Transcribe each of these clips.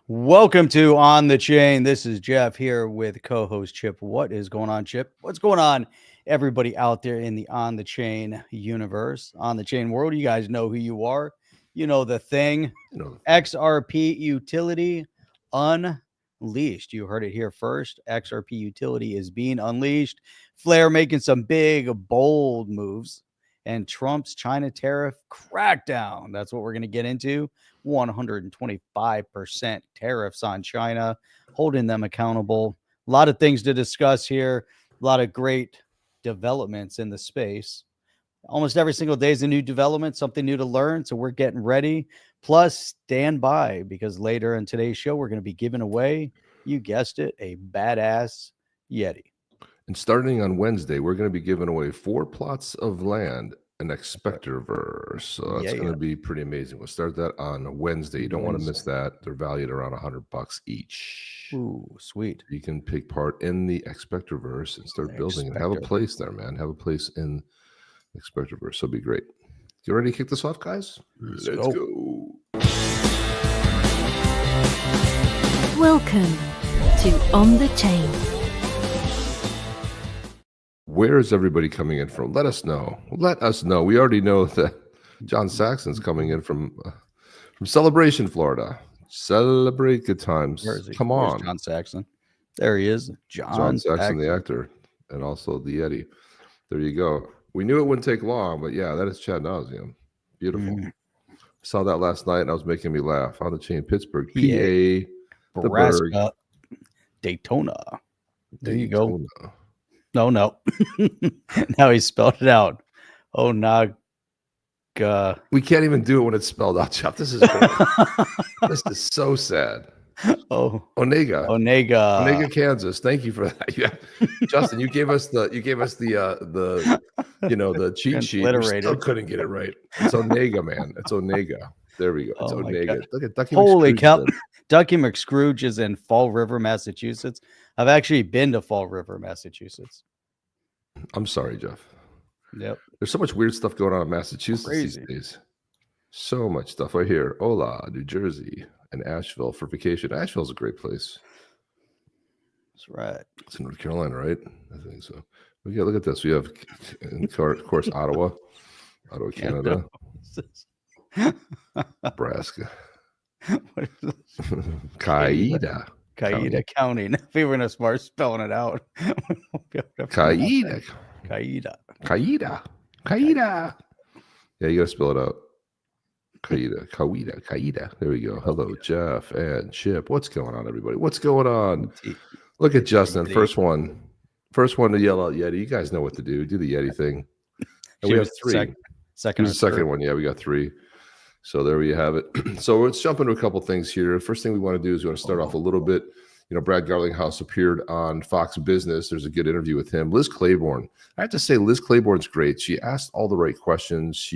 Welcome to On the Chain. This is Jeff here with co-host Chip. What is going on, Chip? What's going on, everybody out there in the On the Chain universe, On the Chain world? You guys know who you are. You know the thing. XRP utility unleashed. You heard it here first. XRP utility is being unleashed. Flare making some big, bold moves. And Trump's China tariff crackdown. That's what we're going to get into. 125% tariffs on China, holding them accountable. A lot of things to discuss here. A lot of great developments in the space. Almost every single day is a new development, something new to learn. So we're getting ready. Plus, stand by because later in today's show, we're going to be giving away, you guessed it, a badass Yeti. And starting on Wednesday, we're going to be giving away 4 plots of land in Expectorverse. So that's going to be pretty amazing. We'll start that on Wednesday. You don't want to miss that. They're valued around $100 each. Ooh, sweet. You can take part in the Expectorverse and start building and have a place there, man. Have a place in Expectorverse. So it'll be great. You ready to kick this off, guys? Let's go. Welcome to On the Chain. Where is everybody coming in from? Let us know. Let us know. We already know that John Saxon's coming in from Celebration, Florida. Celebrate good times. Come on. Where's John Saxon? There he is. John Saxon, the actor, and also the Yeti. There you go. We knew it wouldn't take long, but yeah, that is Chad Nauseum. Beautiful. Saw that last night, and I was making me laugh. On the Chain, Pittsburgh, PA, Nebraska, Daytona. There you go. No. Now he spelled it out. Oh, Naga. We can't even do it when it's spelled out, Jeff. This is this is so sad. Oh, Onega, Kansas. Thank you for that. Yeah. Justin, you gave us the the cheat sheet. We still couldn't get it right. It's Onega, man. It's Onega. There we go. It's Onega. Look at Ducky. Holy cow. Ducky McScrooge is in Fall River, Massachusetts. I've actually been to Fall River, Massachusetts. I'm sorry, Jeff. Yep. There's so much weird stuff going on in Massachusetts these days. So much stuff right here. Ola, New Jersey, and Asheville for vacation. Asheville's a great place. That's right. It's in North Carolina, right? I think so. Look at this. We have, of course, Ottawa, Canada, Nebraska. What is this? Kaida County. If we were going to start spelling it out. Kaida. Yeah, you got to spell it out. Kaida. There we go. Hello, Jeff and Chip. What's going on, everybody? What's going on? Look at Justin. First one to yell out Yeti. You guys know what to do. Do the Yeti thing. And we have 3. Second one. Yeah, we got 3. So there we have it. So let's jump into a couple things here. First thing we want to do is we want to start off a little bit. Brad Garlinghouse appeared on Fox Business. There's a good interview with him. Liz Claiborne. I have to say, Liz Claiborne's great. She asked all the right questions.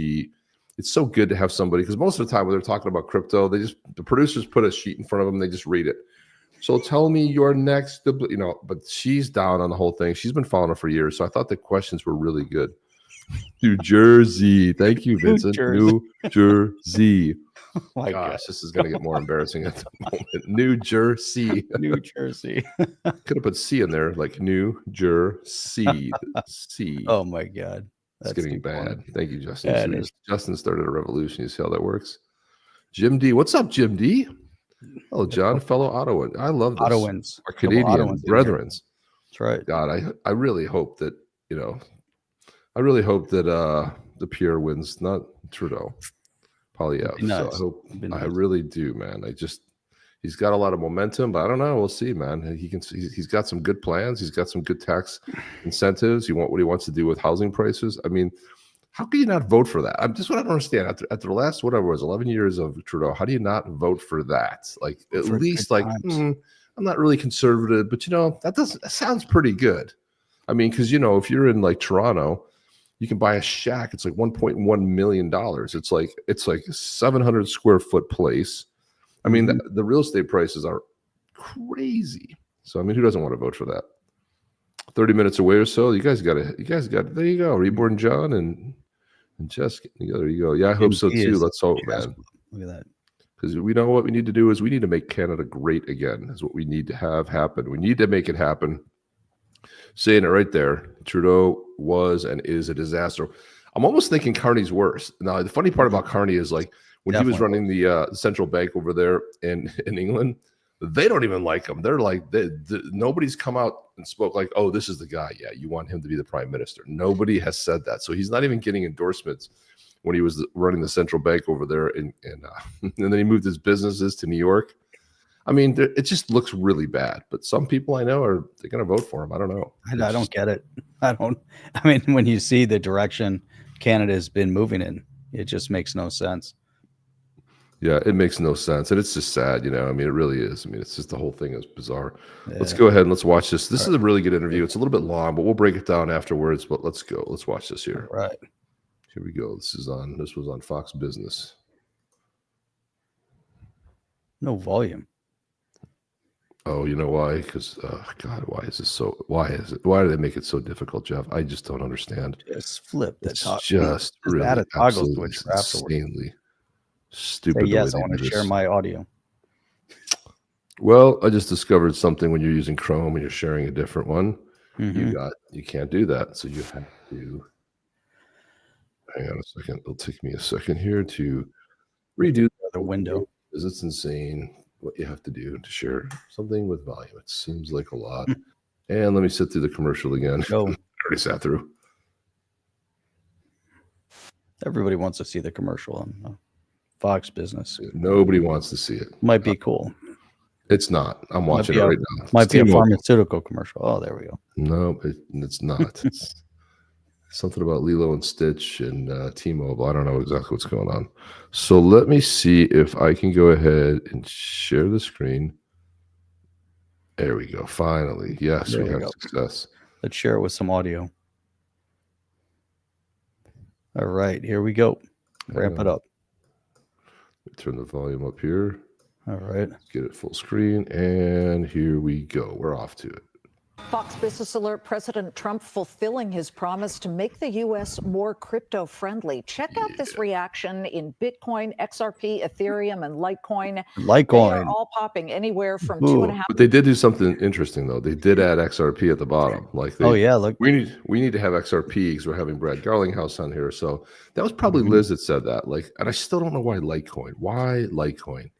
It's so good to have somebody, because most of the time when they're talking about crypto, the producers put a sheet in front of them. They just read it. So tell me your next, but she's down on the whole thing. She's been following her for years. So I thought the questions were really good. New Jersey. Thank you, Vincent. New Jersey. Oh my gosh, this is going to get more embarrassing at the moment. New Jersey. New Jersey. Could have put C in there, like New Jersey. C. Oh my God. That's getting bad. Funny. Thank you, Justin. Justin started a revolution. You see how that works? Jim D. What's up, Jim D? Hello, John, fellow Ottawan. I love this. Ottawans. Our Canadian brethren. That's right. God, I really hope that, the Pierre wins, not Trudeau. Polyev. Nice. So I really do, man. He's got a lot of momentum, but I don't know. We'll see, man. He's got some good plans. He's got some good tax incentives. What he wants to do with housing prices. I mean, how can you not vote for that? I'm just what I don't understand. After the last 11 years of Trudeau, how do you not vote for that? Like at least I'm not really conservative, but that sounds pretty good. I mean, because if you're in like Toronto, you can buy a shack. It's like $1.1 million. It's like 700 square foot place. I mean, the real estate prices are crazy. So I mean, who doesn't want to vote for that? 30 minutes away or so. You guys got it. There you go. Reborn John and Jess. There you go. Yeah, I hope so too. Let's hope, man. Look at that. because we know what we need to do is we need to make Canada great again, is what we need to have happen. We need to make it happen. Saying it right there, Trudeau was and is a disaster. I'm almost thinking Carney's worse. Now, the funny part about Carney is like when he was running the central bank over there in England, they don't even like him. They're like, nobody's come out and spoke like, oh, this is the guy. Yeah, you want him to be the prime minister. Nobody has said that. So he's not even getting endorsements when he was running the central bank over there. And then he moved his businesses to New York. I mean, it just looks really bad. But some people I know they're going to vote for him. I don't know. I don't get it. I mean, when you see the direction Canada has been moving in, it just makes no sense. Yeah, it makes no sense. And it's just sad, you know. I mean, it really is. I mean, it's just the whole thing is bizarre. Yeah. Let's go ahead and let's watch this. This is a really good interview. It's a little bit long, but we'll break it down afterwards. But let's go. Let's watch this here. All right. Here we go. This was on Fox Business. No volume. Oh, you know why? Because God, why do they make it so difficult, Jeff? I just don't understand. Just flip the top. Just really add a toggle switch insanely stupid. Yes, I want to share my audio. Well, I just discovered something when you're using Chrome and you're sharing a different one. You can't do that. So you have to hang on a second. It'll take me a second here to redo the window. Because it's insane what you have to do to share something with volume. It seems like a lot. And let me sit through the commercial again. Go. I already sat through. Everybody wants to see the commercial on Fox Business. Nobody wants to see it. Might be cool. It's not. I'm watching it right now. Might be a pharmaceutical commercial. Oh, there we go. No, it's not. It's something about Lilo and Stitch and T-Mobile. I don't know exactly what's going on. So let me see if I can go ahead and share the screen. There we go. Finally. Yes, we have success. Let's share it with some audio. All right, here we go. Ramp it up. Turn the volume up here. All right. Let's get it full screen. And here we go. We're off to it. Fox Business Alert, President Trump fulfilling his promise to make the U.S. more crypto-friendly. Check out this reaction in Bitcoin, XRP, Ethereum, and Litecoin. They are all popping anywhere from 2.5. But they did do something interesting, though. They did add XRP at the bottom. Like, look. We need to have XRP because we're having Brad Garlinghouse on here. So that was probably Liz that said that. Like, and I still don't know why Litecoin. Why Litecoin?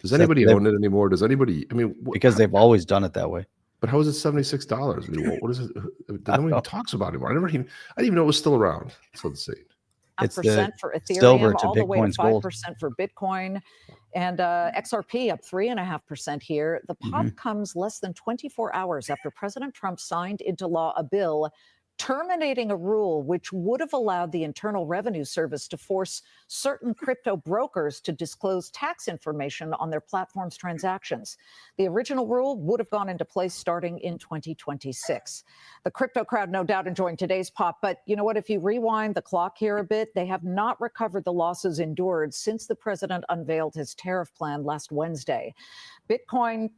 Does anybody own it anymore? Does anybody? I mean, because they've always done it that way. But how is it $76? I mean, what is it? Nobody talks about it anymore. I didn't even know it was still around. So to say, it's percent for Ethereum, all the way to 5% for Bitcoin, and XRP up 3.5% here. The pop comes less than 24 hours after President Trump signed into law a bill terminating a rule which would have allowed the Internal Revenue Service to force certain crypto brokers to disclose tax information on their platform's transactions. The original rule would have gone into place starting in 2026. The crypto crowd no doubt enjoying today's pop, but you know what? If you rewind the clock here a bit, they have not recovered the losses endured since the president unveiled his tariff plan last Wednesday. Bitcoin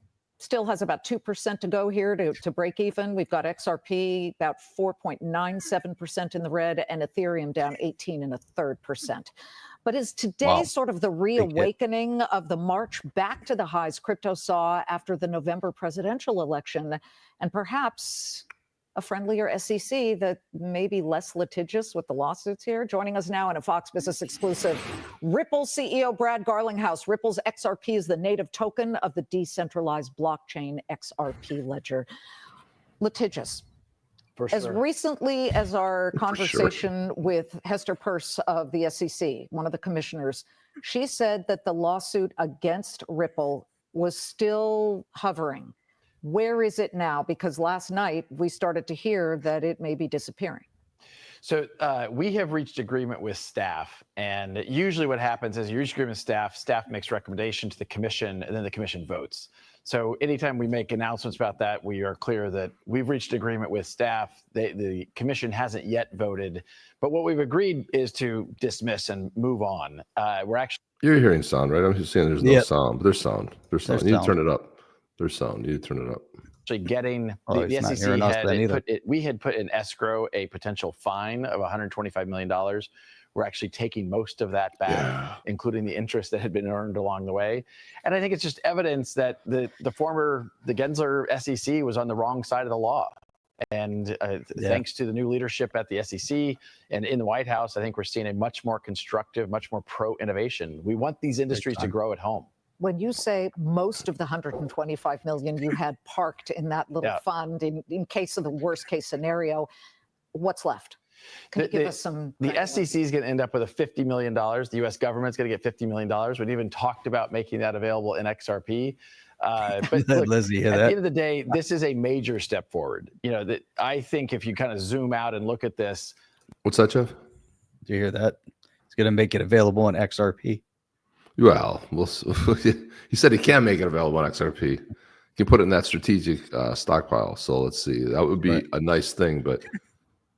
still has about 2% to go here to break even. We've got XRP about 4.97% in the red and Ethereum down 18.33%. But is today sort of the reawakening of the march back to the highs crypto saw after the November presidential election, and perhaps a friendlier SEC that may be less litigious with the lawsuits here? Joining us now in a Fox Business exclusive, Ripple CEO Brad Garlinghouse. Ripple's XRP is the native token of the decentralized blockchain XRP ledger. Litigious. As recently as our conversation with Hester Peirce of the SEC, one of the commissioners, she said that the lawsuit against Ripple was still hovering. Where is it now? Because last night we started to hear that it may be disappearing. So we have reached agreement with staff, and usually what happens is you reach agreement with staff makes recommendation to the commission, and then the commission votes. So anytime we make announcements about that, we are clear that we've reached agreement with staff. The commission hasn't yet voted, but what we've agreed is to dismiss and move on. You're hearing sound, right? I'm just saying there's no sound, but there's sound. There's sound. You need to turn it up. There's sound. You need to turn it up. Actually getting the SEC we had put in escrow a potential fine of $125 million. we're actually taking most of that back, including the interest that had been earned along the way. And I think it's just evidence that the Gensler SEC was on the wrong side of the law. And thanks to the new leadership at the SEC and in the White House, I think we're seeing a much more constructive, much more pro-innovation. We want these industries to grow at home. When you say most of the 125 million you had parked in that little fund in case of the worst case scenario, what's left? Can you give us some? The SEC is going to end up with a $50 million. The U.S. government's going to get $50 million. We've even talked about making that available in XRP. But look, Lizzie, at the end of the day, this is a major step forward. You know, that I think if you kind of zoom out and look at this. What's that, Jeff? Do you hear that? It's going to make it available in XRP. Well, he said he can make it available on XRP. He can put it in that strategic stockpile. So let's see. That would be a nice thing, but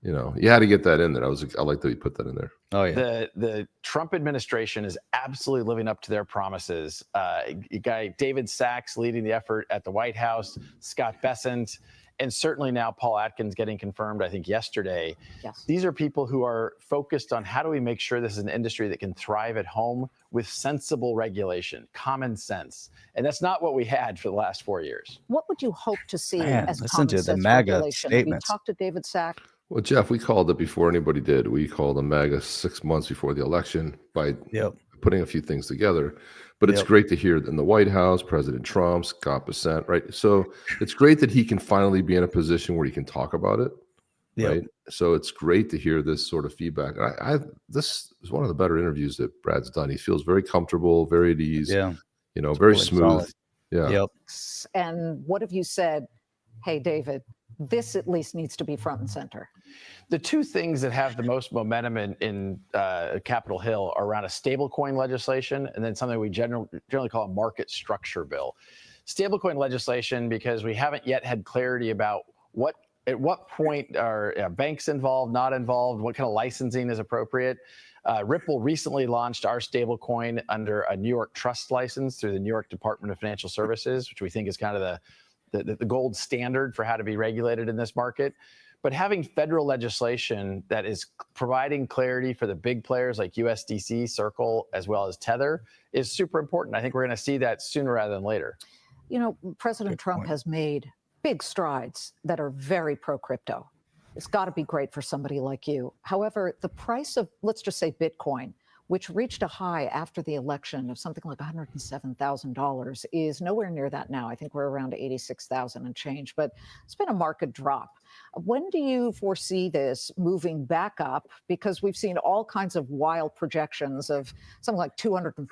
you know, you had to get that in there. I like that you put that in there. Oh yeah. The Trump administration is absolutely living up to their promises. Guy David Sachs leading the effort at the White House, Scott Bessent, and certainly now Paul Atkins getting confirmed, I think yesterday. Yes. These are people who are focused on how do we make sure this is an industry that can thrive at home with sensible regulation, common sense. And that's not what we had for the last 4 years. What would you hope to see as listen common to the sense MAGA regulation? statements. We talked to David Sachs. Well, Jeff, we called it before anybody did. We called a MAGA 6 months before the election by putting a few things together. But it's great to hear in the White House, President Trump, Scott Bessent, right? So it's great that he can finally be in a position where he can talk about it, right? So it's great to hear this sort of feedback. This is one of the better interviews that Brad's done. He feels very comfortable, very at ease, you know, very smooth. Solid. And what have you said? Hey, David, this at least needs to be front and center. The two things that have the most momentum in Capitol Hill are around a stablecoin legislation and then something we generally call a market structure bill. Stablecoin legislation, because we haven't yet had clarity about at what point are banks involved, not involved, what kind of licensing is appropriate. Ripple recently launched our stablecoin under a New York trust license through the New York Department of Financial Services, which we think is kind of the gold standard for how to be regulated in this market. But having federal legislation that is providing clarity for the big players like USDC, Circle, as well as Tether is super important. I think we're going to see that sooner rather than later. You know, President Trump has made big strides that are very pro-crypto. It's got to be great for somebody like you. However, the price of, let's just say, Bitcoin, which reached a high after the election of something like $107,000, is nowhere near that now. I think we're around 86,000 and change, but it's been a market drop. When do you foresee this moving back up? Because we've seen all kinds of wild projections of something like $250,000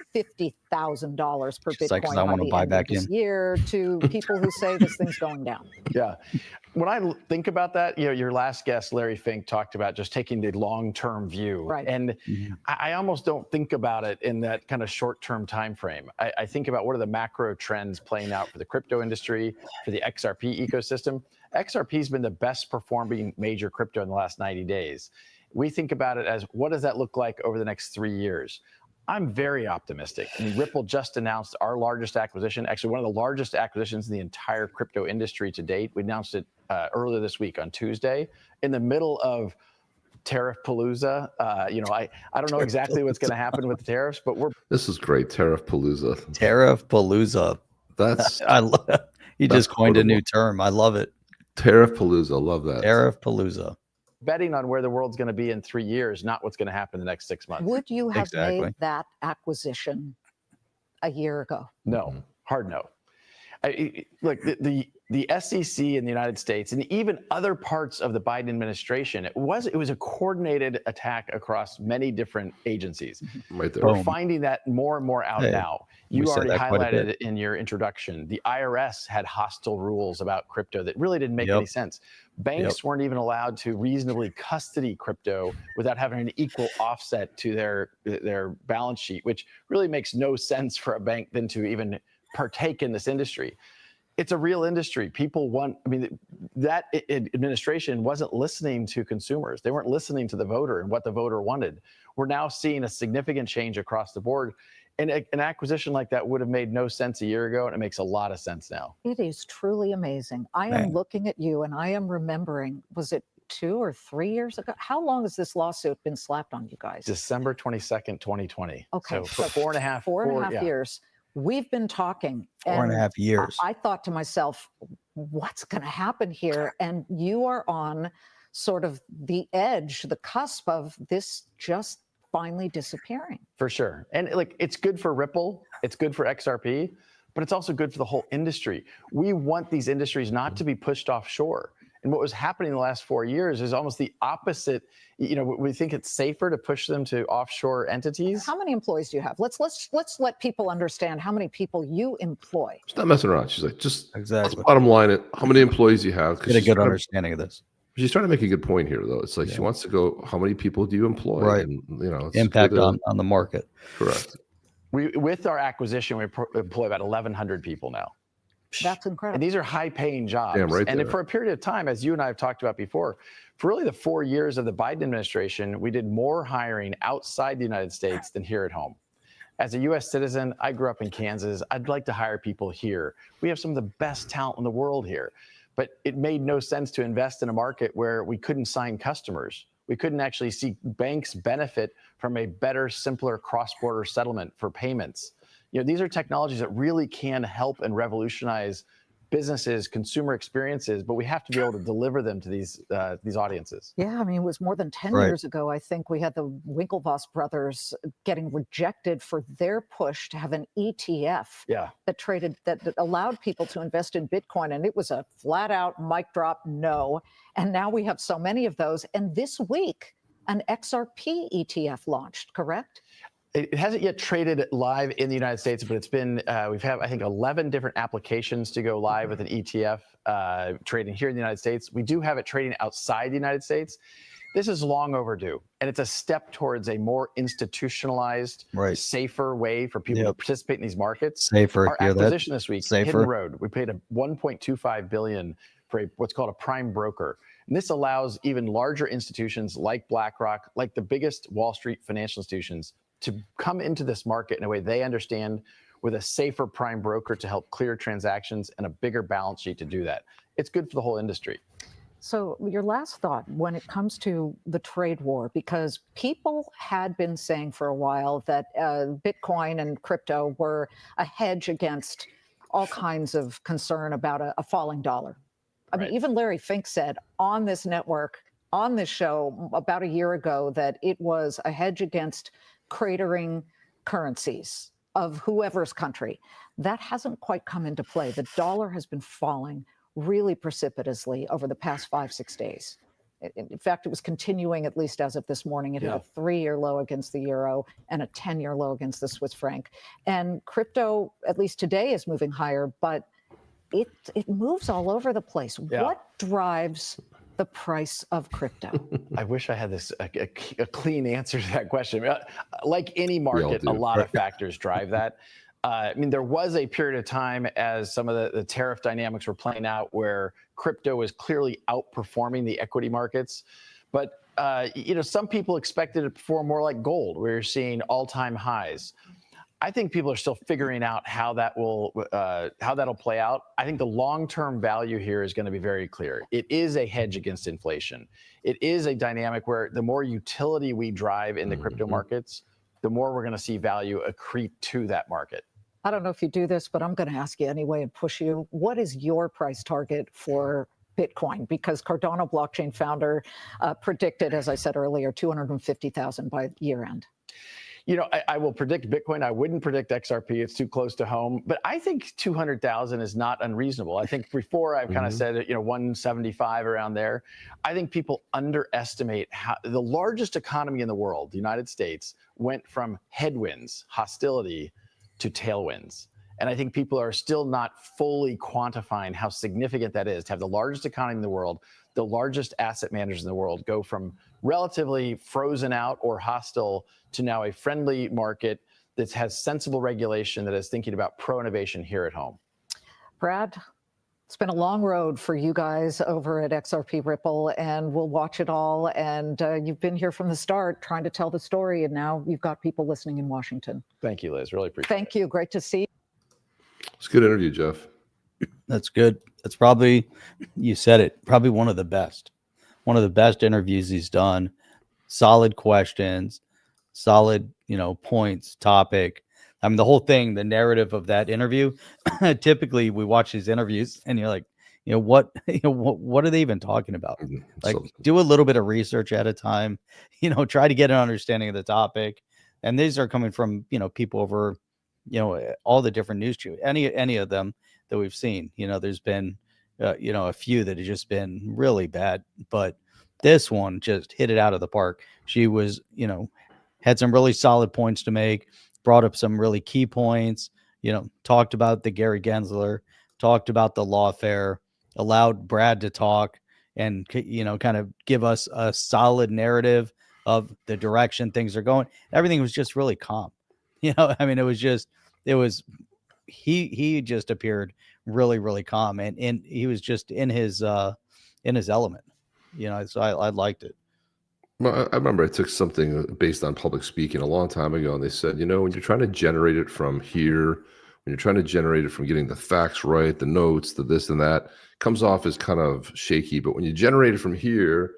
per Bitcoin like, I want to buy back this year, to people who say this thing's going down. Yeah. When I think about that, you know, your last guest, Larry Fink, talked about just taking the long-term view. Right. And I almost don't think about it in that kind of short-term time frame. I think about what are the macro trends playing out for the crypto industry, for the XRP ecosystem. XRP has been the best performing major crypto in the last 90 days. We think about it as, what does that look like over the next 3 years? I'm very optimistic. I mean, Ripple just announced our largest acquisition, actually one of the largest acquisitions in the entire crypto industry to date. We announced it earlier this week on Tuesday, in the middle of Tariff Palooza. You know, I don't know exactly what's going to happen with the tariffs, but This is great, Tariff Palooza. Tariff Palooza. That's he just coined a new term. I love it. Tariff Palooza. Love that. Tariff Palooza. betting on where the world's going to be in 3 years, not what's going to happen in the next 6 months. Would you have made that acquisition a year ago? No, hard no. Look, the SEC in the United States and even other parts of the Biden administration, it was a coordinated attack across many different agencies. Right there. We're finding that more and more out now. You already highlighted it in your introduction. The IRS had hostile rules about crypto that really didn't make any sense. Banks weren't even allowed to reasonably custody crypto without having an equal offset to their balance sheet, which really makes no sense for a bank then to even partake in this industry. It's a real industry. People want, I mean, that administration wasn't listening to consumers. They weren't listening to the voter and what the voter wanted. We're now seeing a significant change across the board. And an acquisition like that would have made no sense a year ago, and it makes a lot of sense now. It is truly amazing. I am looking at you and I am remembering, was it 2 or 3 years ago? How long has this lawsuit been slapped on you guys? December 22nd, 2020. Okay, so for 4.5 years. We've been talking. 4.5 years. I thought to myself, what's going to happen here? And you are on sort of the edge, the cusp of this just finally disappearing. For sure. And like, it's good for Ripple, it's good for XRP, but it's also good for the whole industry. We want these industries not to be pushed offshore. And what was happening in the last 4 years is almost the opposite. You know, we think it's safer to push them to offshore entities. How many employees do you have? Let's let people understand how many people you employ. She's not messing around. She's like, just exactly. Let's bottom line it. How many employees you have? Get a good understanding of this. She's trying to make a good point here, though. It's like she wants to go, how many people do you employ? Right. And, you know, impact on the market. Correct. With our acquisition, we employ about 1,100 people now. That's incredible. And these are high-paying jobs. Damn right and for a period of time, as you and I have talked about before, for really the 4 years of the Biden administration, we did more hiring outside the United States than here at home. As a U.S. citizen, I grew up in Kansas. I'd like to hire people here. We have some of the best talent in the world here. But it made no sense to invest in a market where we couldn't sign customers. We couldn't actually see banks benefit from a better, simpler cross-border settlement for payments. You know, these are technologies that really can help and revolutionize businesses, consumer experiences, but we have to be able to deliver them to these audiences. Yeah, I mean, it was more than 10 years ago, I think, we had the Winklevoss brothers getting rejected for their push to have an ETF that allowed people to invest in Bitcoin. And it was a flat out mic drop no. And now we have so many of those. And this week, an XRP ETF launched, correct? It hasn't yet traded live in the United States, but it's been, we've had, I think, 11 different applications to go live with an ETF trading here in the United States. We do have it trading outside the United States. This is long overdue, and it's a step towards a more institutionalized, safer way for people to participate in these markets. Safer. Our acquisition this week, Safer. Hidden Road, we paid a $1.25 billion for what's called a prime broker. And this allows even larger institutions like BlackRock, like the biggest Wall Street financial institutions, to come into this market in a way they understand, with a safer prime broker to help clear transactions and a bigger balance sheet to do that. It's good for the whole industry. So your last thought when it comes to the trade war, because people had been saying for a while that Bitcoin and crypto were a hedge against all kinds of concern about a falling dollar. I mean, even Larry Fink said on this network, on this show about a year ago, that it was a hedge against cratering currencies of whoever's country. That hasn't quite come into play. The dollar has been falling really precipitously over the past 5-6 days. In fact, it was continuing, at least as of this morning. It hit a 3-year low against the euro and a 10-year low against the Swiss franc. And crypto, at least today, is moving higher, but it moves all over the place. What drives the price of crypto? I wish I had a clean answer to that question. Like any market, a lot of factors drive that. I mean, there was a period of time as some of the tariff dynamics were playing out where crypto was clearly outperforming the equity markets. But, you know, some people expected it to perform more like gold, where you're seeing all-time highs. I think people are still figuring out how that'll play out. I think the long-term value here is going to be very clear. It is a hedge against inflation. It is a dynamic where the more utility we drive in the crypto markets, the more we're going to see value accrete to that market. I don't know if you do this, but I'm going to ask you anyway and push you. What is your price target for Bitcoin? Because Cardano blockchain founder predicted, as I said earlier, 250,000 by year end. You know, I will predict Bitcoin. I wouldn't predict XRP. It's too close to home. But I think 200,000 is not unreasonable. I think before I've kind of said, you know, 175 around there. I think people underestimate how the largest economy in the world, the United States, went from headwinds, hostility, to tailwinds. And I think people are still not fully quantifying how significant that is to have the largest economy in the world, the largest asset managers in the world go from relatively frozen out or hostile to now a friendly market that has sensible regulation, that is thinking about pro-innovation here at home. Brad, it's been a long road for you guys over at XRP Ripple, and we'll watch it all. And you've been here from the start trying to tell the story, and now you've got people listening in Washington. Thank you, Liz. Really appreciate it. Thank you. Great to see you. It's a good interview, Jeff. That's good. That's probably, you said it, probably one of the best one of the best interviews he's done. Solid questions, solid, points, topic. I mean, the whole thing, the narrative of that interview. Typically, we watch these interviews, and you're like, what, what are they even talking about? Like, do a little bit of research at a time. Try to get an understanding of the topic. And these are coming from people over, all the different news channels. Any of them that we've seen. There's been, a few that have just been really bad, but this one just hit it out of the park. She was, had some really solid points to make. Brought up some really key points, talked about the Gary Gensler, talked about the lawfare, allowed Brad to talk and, kind of give us a solid narrative of the direction things are going. Everything was just really calm. I mean, he just appeared really, really calm and he was just in his element, so I liked it. Well, I remember I took something based on public speaking a long time ago, and they said, when you're trying to generate it from here, when you're trying to generate it from getting the facts right, the notes, the this and that, comes off as kind of shaky. But when you generate it from here,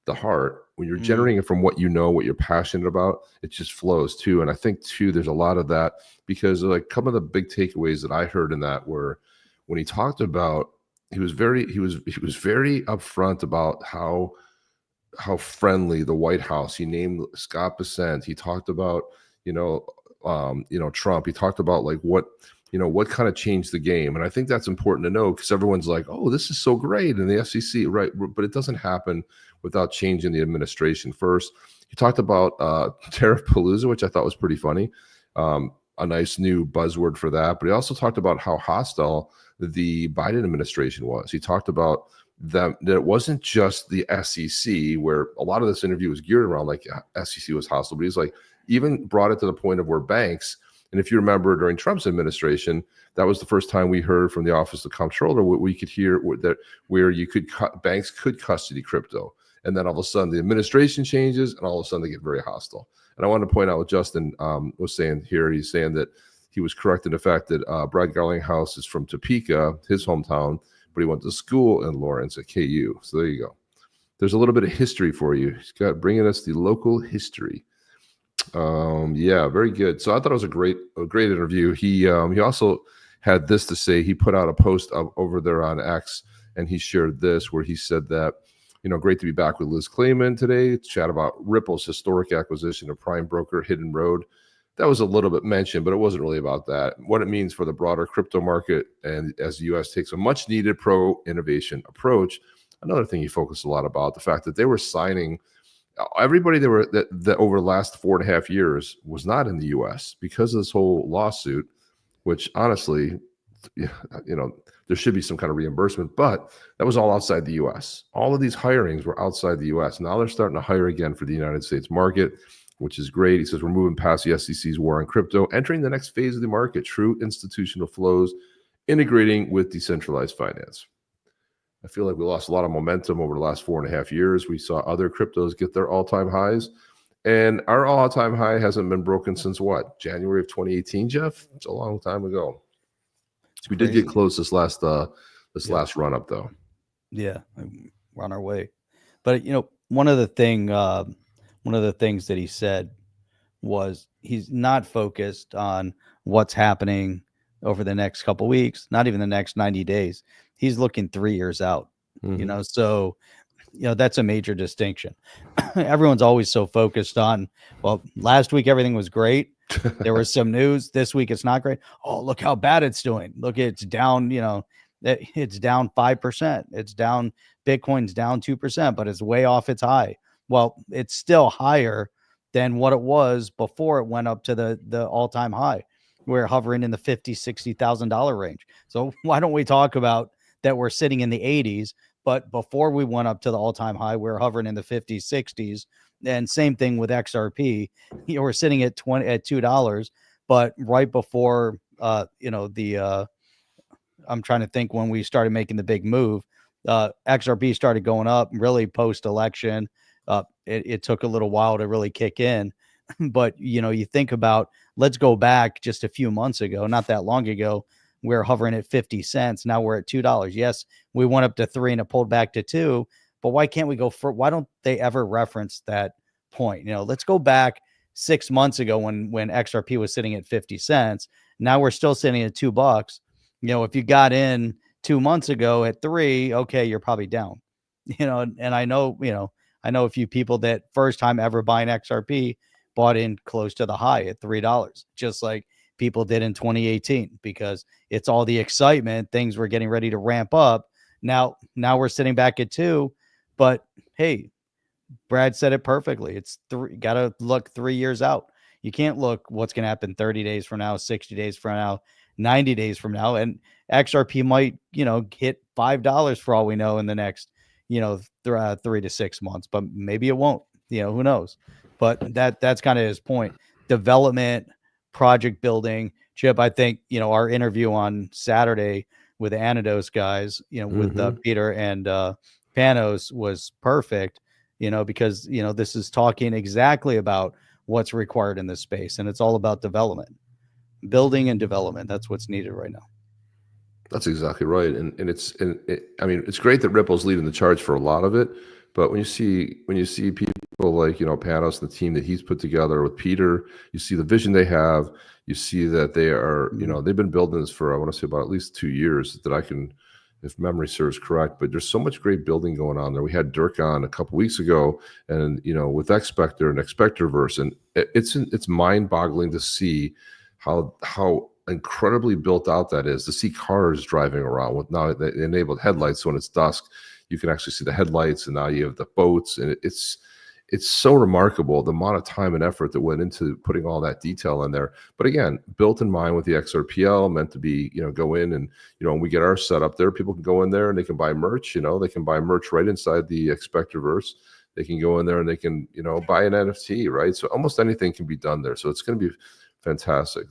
the heart, when you're generating it from what what you're passionate about, it just flows too. And I think too, there's a lot of that, because like some of the big takeaways that I heard in that were when he talked about, he was very upfront about how friendly the White House. He named Scott Bessent. He talked about, Trump. He talked about like what kind of changed the game. And I think that's important to know, because everyone's like, oh, this is so great. And the FCC, right? But it doesn't happen without changing the administration first. He talked about Tariff Palooza, which I thought was pretty funny. A nice new buzzword for that. But he also talked about how hostile the Biden administration was. He talked about that it wasn't just the SEC, where a lot of this interview was geared around like SEC was hostile, but he's like even brought it to the point of where banks, and if you remember during Trump's administration, that was the first time we heard from the Office of the Comptroller what we could hear that where you could banks could custody crypto, and then all of a sudden the administration changes and all of a sudden they get very hostile. And I wanted to point out what Justin was saying here. He's saying that he was correct in the fact that Brad Garlinghouse is from Topeka, his hometown, but he went to school in Lawrence at KU. So there you go. There's a little bit of history for you. He's got bringing us the local history. Yeah, very good. So I thought it was a great interview. He also had this to say. He put out a post over there on X, and he shared this where he said that, great to be back with Liz Clayman today to chat about Ripple's historic acquisition of prime broker Hidden Road. That was a little bit mentioned, but it wasn't really about that. What it means for the broader crypto market, and as the U.S. takes a much-needed pro-innovation approach. Another thing he focused a lot about, the fact that they were signing everybody that over the last 4.5 years was not in the U.S. because of this whole lawsuit, which honestly, there should be some kind of reimbursement, but that was all outside the U.S. All of these hirings were outside the U.S. Now they're starting to hire again for the United States market, which is great. He says we're moving past the SEC's war on crypto, entering the next phase of the market, true institutional flows, integrating with decentralized finance. I feel like we lost a lot of momentum over the last 4.5 years. We saw other cryptos get their all-time highs, and our all-time high hasn't been broken since what? January of 2018, Jeff? It's a long time ago. We did get close this last run up though. Yeah, we're on our way. But one of the things that he said was he's not focused on what's happening over the next couple of weeks, not even the next 90 days. He's looking 3 years out. So that's a major distinction. Everyone's always so focused on, well, last week everything was great. There was some news. This week it's not great. Oh, look how bad it's doing. Look, it's down, it's down 5%. It's down, Bitcoin's down 2%, but it's way off its high. Well, it's still higher than what it was before it went up to the all-time high. We're hovering in the $50,000-$60,000 range. So why don't we talk about that we're sitting in the 80s, but before we went up to the all-time high, we're hovering in the 50s, 60s. And same thing with XRP. We're sitting at $2, but right before I'm trying to think when we started making the big move, XRP started going up really post-election. It took a little while to really kick in. But you think about, let's go back just a few months ago, not that long ago, we're hovering at 50 cents. Now we're at $2. Yes, we went up to 3 and it pulled back to 2, but why can't we go for, why don't they ever reference that point? You know, let's go back 6 months ago when XRP was sitting at 50 cents. Now we're still sitting at $2. You know, if you got in 2 months ago at 3, okay, you're probably down. You know, and I know, you know, I know a few people that first time ever buying XRP bought in close to the high at $3, just like people did in 2018, because it's all the excitement. Things were getting ready to ramp up. Now we're sitting back at 2, but hey, Brad said it perfectly. It's got to look 3 years out. You can't look what's going to happen 30 days from now, 60 days from now, 90 days from now. And XRP might, you know, hit $5 for all we know in the next, you know, 3 to 6 months, but maybe it won't, you know, who knows? But that's kind of his point. Development, project building. Chip, I think, you know, our interview on Saturday with the Anados guys, you know, with Peter and Panos was perfect, you know, because, you know, this is talking exactly about what's required in this space. And it's all about development, building and development. That's what's needed right now. That's exactly right. And I mean, it's great that Ripple's leading the charge for a lot of it. But when you see people like, you know, Panos and the team that he's put together with Peter, you see the vision they have. You see that they are, you know, they've been building this for, I want to say, about at least 2 years that I can, if memory serves correct. But there's so much great building going on there. We had Dirk on a couple weeks ago, and, you know, with Expector and Expectorverse, and it's mind-boggling to see how incredibly built out that is, to see cars driving around with now the enabled headlights. So when it's dusk, you can actually see the headlights, and now you have the boats, and it's so remarkable the amount of time and effort that went into putting all that detail in there. But again, built in mind with the XRPL, meant to be, you know, go in and, you know, when we get our setup there, people can go in there and they can buy merch. You know, they can buy merch right inside the Expectorverse. They can go in there and they can, you know, buy an NFT, right? So almost anything can be done there. So it's going to be fantastic.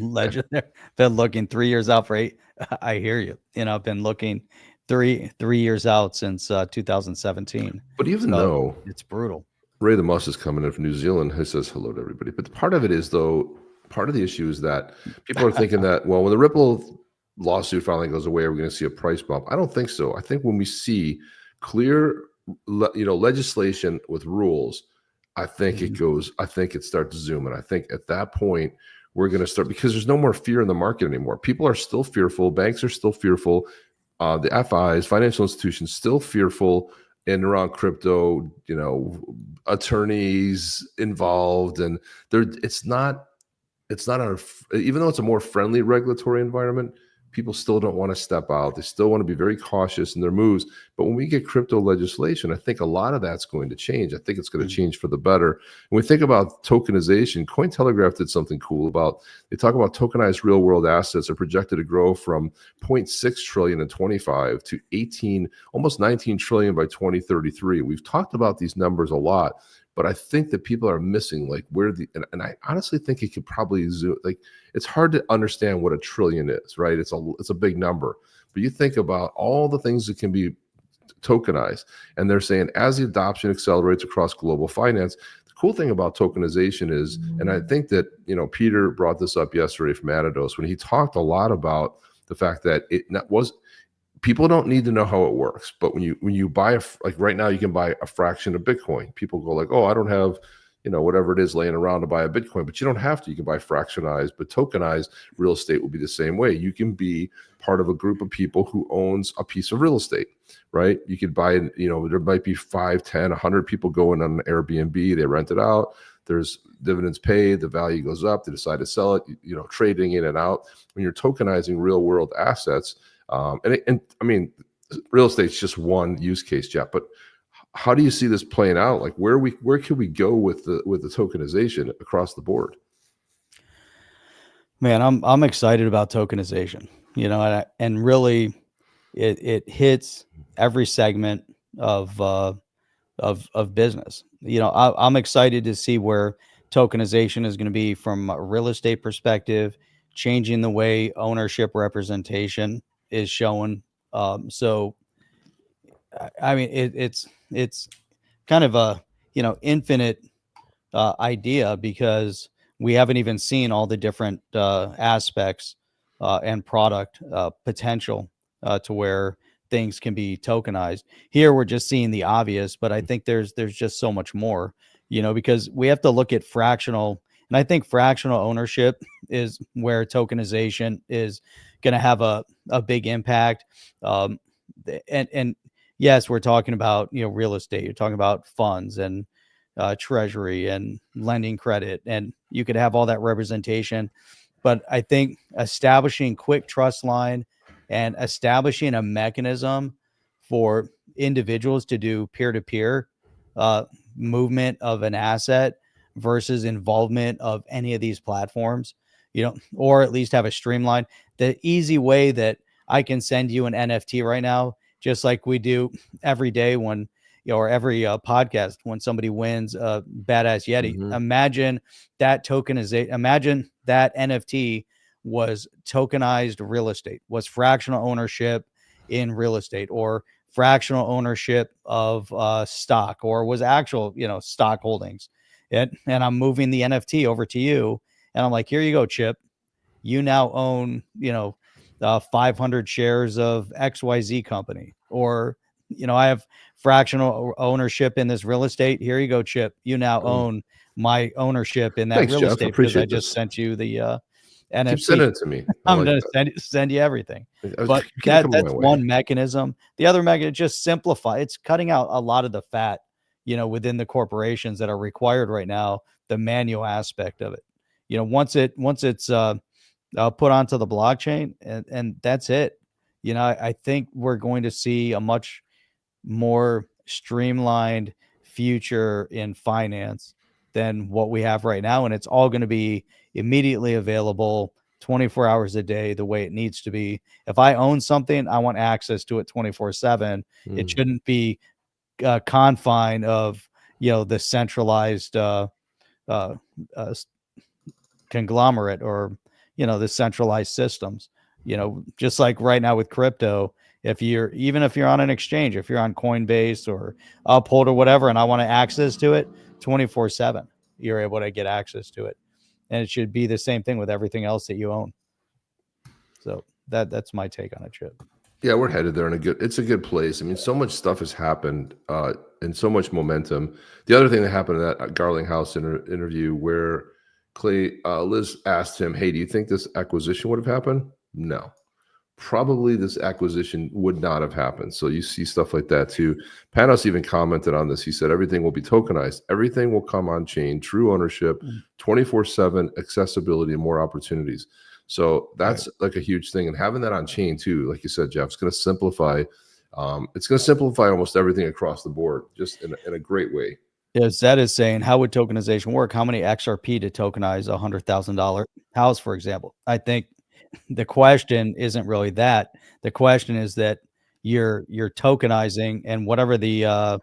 Legendary. Been looking 3 years out for 8. I hear you. You know, I've been looking three years out since 2017. But even though it's brutal, Ray the Muss is coming in from New Zealand. He says hello to everybody. But part of it is, though, part of the issue is that people are thinking that, well, when the Ripple lawsuit finally goes away, we're going to see a price bump. I don't think so. I think when we see clear, you know, legislation with rules, I think it goes. I think it starts zooming. I think at that point we're going to start, because there's no more fear in the market anymore. People are still fearful. Banks are still fearful. The FIs, financial institutions, still fearful and around crypto. You know, attorneys involved, and it's not even though it's a more friendly regulatory environment, people still don't want to step out. They still want to be very cautious in their moves. But when we get crypto legislation, I think a lot of that's going to change. I think it's going to change for the better. When we think about tokenization, Cointelegraph did something cool about, they talk about tokenized real world assets are projected to grow from 0.6 trillion in 25 to 18, almost 19 trillion by 2033. We've talked about these numbers a lot, but I think that people are missing like where and I honestly think it could probably zoom. Like, it's hard to understand what a trillion is, right? It's a big number, but you think about all the things that can be tokenized, and they're saying as the adoption accelerates across global finance, the cool thing about tokenization is, and I think that, you know, Peter brought this up yesterday from Anados when he talked a lot about the fact that people don't need to know how it works, but when you buy like right now, you can buy a fraction of Bitcoin. People go like, oh, I don't have, you know, whatever it is laying around to buy a Bitcoin, but you don't have to. You can buy fractionized, but tokenized real estate will be the same way. You can be part of a group of people who owns a piece of real estate, right? You could buy, you know, there might be 5, 10, 100 people going on an Airbnb. They rent it out. There's dividends paid. The value goes up. They decide to sell it, you know, trading in and out. When you're tokenizing real world assets, and I mean, real estate's just one use case, Jeff, but how do you see this playing out? Like, where can we go with the tokenization across the board? Man, I'm excited about tokenization, you know, and really it hits every segment of business. You know, I'm excited to see where tokenization is going to be from a real estate perspective, changing the way ownership representation is shown. So, I mean, it's kind of a, you know, infinite idea, because we haven't even seen all the different aspects and product potential to where things can be tokenized. Here we're just seeing the obvious, but I think there's just so much more, because we have to look at fractional, and I think fractional ownership is where tokenization is going to have a big impact. And yes, we're talking about, real estate. You're talking about funds and treasury and lending credit, and you could have all that representation. But I think establishing quick trust line and establishing a mechanism for individuals to do peer-to-peer movement of an asset versus involvement of any of these platforms, or at least have a streamline, the easy way that I can send you an NFT right now, just like we do every day when, or every podcast when somebody wins a Badass Yeti. Imagine that tokenization. Imagine that NFT was tokenized real estate, was fractional ownership in real estate, or fractional ownership of stock, or was actual, stock holdings. And I'm moving the NFT over to you, and I'm like, here you go, Chip. You now own, 500 shares of XYZ company, or, I have fractional ownership in this real estate. Here you go, Chip. You now own my ownership in that Thanks, real Jeff. estate because I just sent you the NFT. Keep sending it to me. I'm going to send you everything. But that's one mechanism. The other mechanism, just simplify. It's cutting out a lot of the fat, within the corporations that are required right now, the manual aspect of it. Once it's put onto the blockchain, and that's it. I think we're going to see a much more streamlined future in finance than what we have right now. And it's all going to be immediately available 24 hours a day, the way it needs to be. If I own something, I want access to it 24/7. It shouldn't be confined of, the centralized conglomerate, or, the centralized systems, just like right now with crypto. Even if you're on an exchange, if you're on Coinbase or Uphold or whatever, and I want to access to it 24/7, you're able to get access to it. And it should be the same thing with everything else that you own. So that's my take on it, Chip. Yeah, we're headed there it's a good place. I mean, so much stuff has happened and so much momentum. The other thing that happened in that Garlinghouse interview where Liz asked him, hey, do you think this acquisition would have happened? No. Probably this acquisition would not have happened. So you see stuff like that too. Panos even commented on this. He said, everything will be tokenized. Everything will come on chain, true ownership, 24/7 accessibility, and more opportunities. So that's like a huge thing. And having that on chain too, like you said, Jeff, it's going to simplify. It's going to simplify almost everything across the board, just in a great way. Yeah, Zed is saying, how would tokenization work? How many XRP to tokenize a $100,000 house, for example? I think the question isn't really that. The question is that you're tokenizing, and whatever the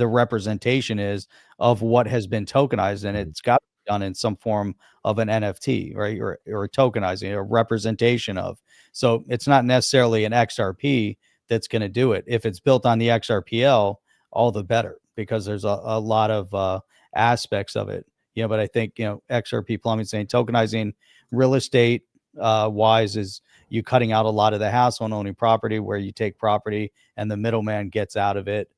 representation is of what has been tokenized, and it's got to be done in some form of an NFT, right? Or tokenizing, a representation of. So it's not necessarily an XRP that's going to do it. If it's built on the XRPL, all the better, because there's a lot of aspects of it. But I think, XRP Plumbing saying tokenizing real estate wise is you cutting out a lot of the hassle on owning property, where you take property and the middleman gets out of it.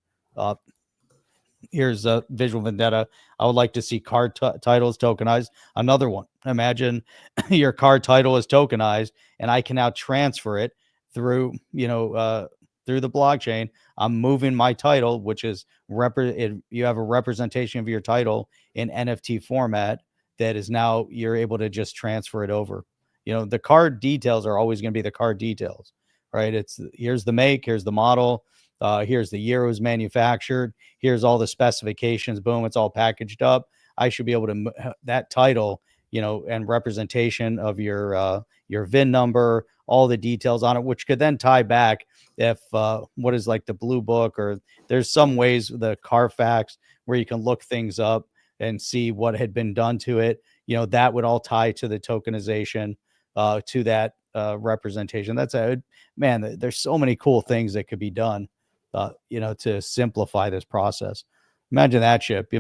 Here's a Visual Vendetta. I would like to see car titles tokenized. Another one. Imagine your car title is tokenized, and I can now transfer it through, through the blockchain. I'm moving my title, which is you have a representation of your title in NFT format that is now you're able to just transfer it over. The card details are always going to be the card details, right? Here's the make, here's the model, here's the year it was manufactured, here's all the specifications, boom, it's all packaged up. I should be able to that title, and representation of your VIN number, all the details on it, which could then tie back if what is like the Blue Book, or there's some ways, the Carfax, where you can look things up and see what had been done to it. That would all tie to the tokenization, to that representation. There's so many cool things that could be done, to simplify this process. Imagine that, Chip.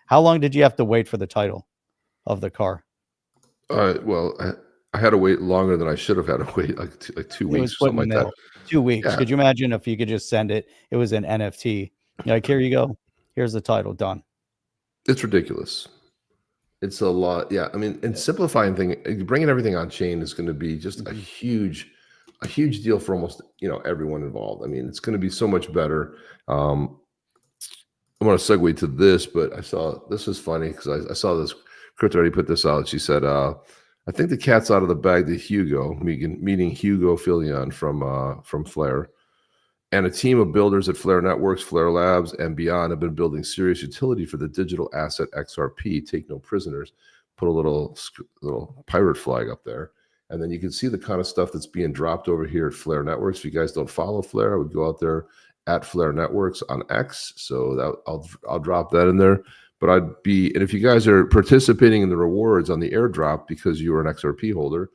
How long did you have to wait for the title of the car? Well, I had to wait longer than I should have had to wait, like 2 weeks or something like that. 2 weeks. Yeah. Could you imagine if you could just send it? It was an NFT. Like, here you go. Here's the title. Done. It's ridiculous. It's a lot. Yeah. I mean, and simplifying bringing everything on chain is going to be just a huge deal for almost, everyone involved. I mean, it's going to be so much better. I'm going to segue to this, but this was funny because I saw this. Kurt already put this out. She said, I think the cat's out of the bag to Hugo, meeting Hugo Filion from Flare. And a team of builders at Flare Networks, Flare Labs, and beyond have been building serious utility for the digital asset XRP. Take no prisoners. Put a little pirate flag up there. And then you can see the kind of stuff that's being dropped over here at Flare Networks. If you guys don't follow Flare, I would go out there at Flare Networks on X. So I'll drop that in there. But and if you guys are participating in the rewards on the airdrop because you are an XRP holder,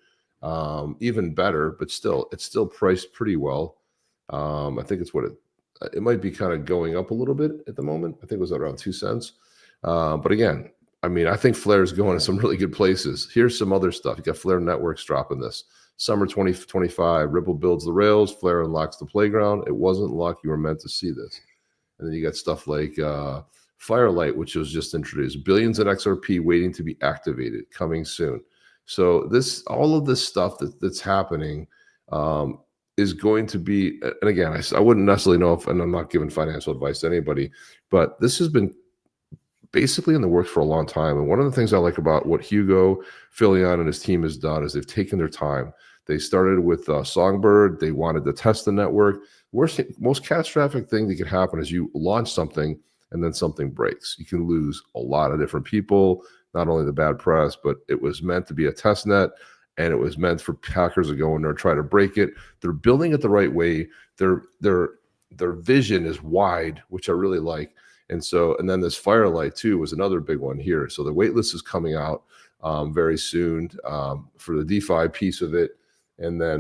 even better, but it's still priced pretty well. I think it's it might be kind of going up a little bit at the moment. I think it was around 2 cents. But again, I mean, I think Flare is going to some really good places. Here's some other stuff. You got Flare Networks dropping this. Summer 2025, Ripple builds the rails, Flare unlocks the playground. It wasn't luck. You were meant to see this. And then you got stuff like Firelight, which was just introduced. Billions in XRP waiting to be activated, coming soon. So all of this stuff that's happening is going to be, and again, I wouldn't necessarily know and I'm not giving financial advice to anybody, but this has been basically in the works for a long time. And one of the things I like about what Hugo Filion and his team has done is they've taken their time. They started with Songbird. They wanted to test the network. Most catastrophic thing that could happen is you launch something and then something breaks. You can lose a lot of different people, not only the bad press, but it was meant to be a test net. And it was meant for hackers to go in there and try to break it. They're building it the right way. Their vision is wide, which I really like. And then this Firelight too was another big one here. So the waitlist is coming out very soon for the DeFi piece of it. And then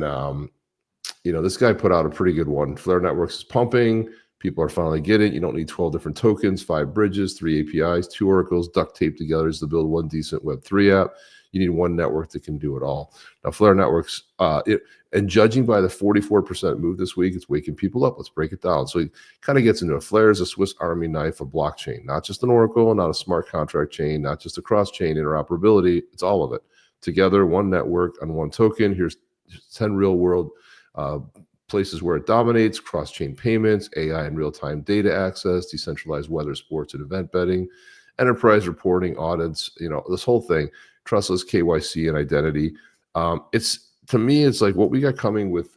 this guy put out a pretty good one. Flare Networks is pumping. People are finally getting it. You don't need 12 different tokens, 5 bridges, 3 APIs, 2 oracles, duct taped together to build one decent Web3 app. You need one network that can do it all. Now, Flare Networks, and judging by the 44% move this week, it's waking people up. Let's break it down. So it kind of gets into it. Flare is a Swiss Army knife of blockchain, not just an oracle, not a smart contract chain, not just a cross-chain interoperability. It's all of it. Together, one network on one token. Here's 10 real-world places where it dominates: cross-chain payments, AI and real-time data access, decentralized weather, sports, and event betting, enterprise reporting, audits, this whole thing. Trustless KYC and identity. To me, it's like what we got coming with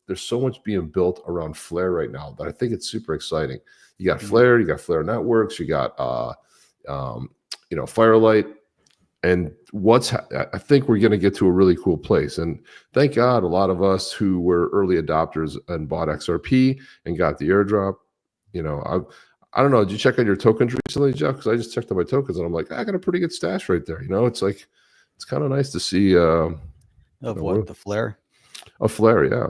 there's so much being built around Flare right now that I think it's super exciting. You got Flare, you got Flare Networks, you got Firelight, and I think we're going to get to a really cool place. And thank God, a lot of us who were early adopters and bought XRP and got the airdrop, I don't know. Did you check on your tokens recently, Jeff? Because I just checked on my tokens and I'm like, I got a pretty good stash right there. It's like, it's kind of nice to see. The Flare? A Flare, yeah.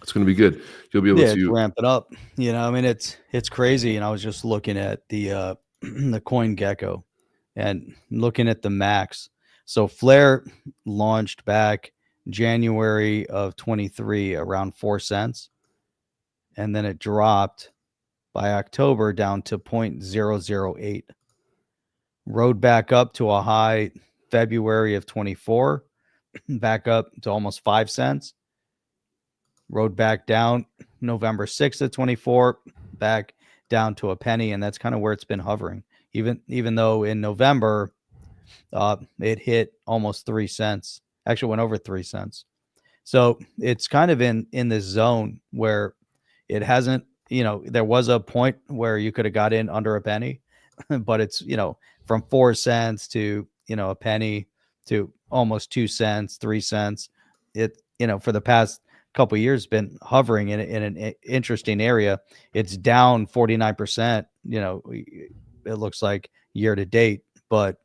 It's going to be good. You'll be able to ramp it up. I mean, it's crazy. And I was just looking at the Coin Gecko and looking at the max. So Flare launched back January of 23 around 4 cents, and then it dropped by October down to 0.008. Rode back up to a high February of 24, back up to almost 5 cents. Rode back down November 6th of 24, back down to a penny, and that's kind of where it's been hovering. Even though in November it hit almost 3 cents, actually went over 3 cents. So it's kind of in this zone where it hasn't, there was a point where you could have got in under a penny, but it's, from 4 cents to, a penny to almost 2 cents, 3 cents. It, for the past couple of years been hovering in an interesting area. It's down 49%, it looks like year to date, but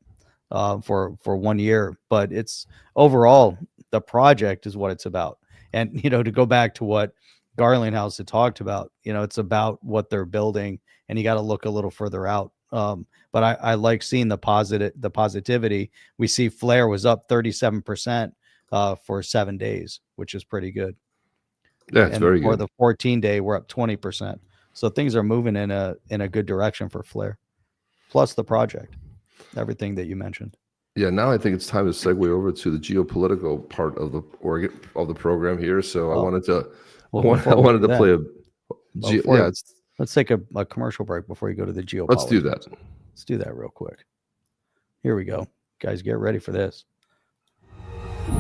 for 1 year, but it's overall the project is what it's about. And, to go back to what Garlinghouse had talked about, it's about what they're building, and you got to look a little further out. But I like seeing the positivity. We see Flare was up 37% for 7 days, which is pretty good. Yeah, it's very good. For the 14-day, we're up 20%. So things are moving in a good direction for Flare. Plus the project, everything that you mentioned. Yeah, now I think it's time to segue over to the geopolitical part of the program here. So I wanted to play a. Let's take a commercial break before you go to the geopolitics. Let's do that. Let's do that real quick. Here we go, guys. Get ready for this.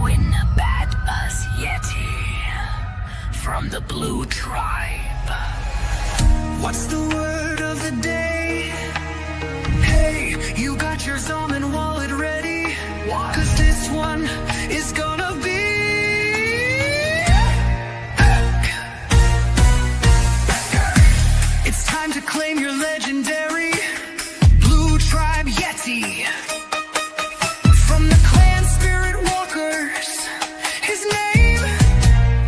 Win a Badass Yeti from the Blue Tribe. What's the word of the day? Hey, you got your almond wallet ready? Cause this one is gonna be it's time to claim your legendary Blue Tribe Yeti. From the clan Spirit Walkers, his name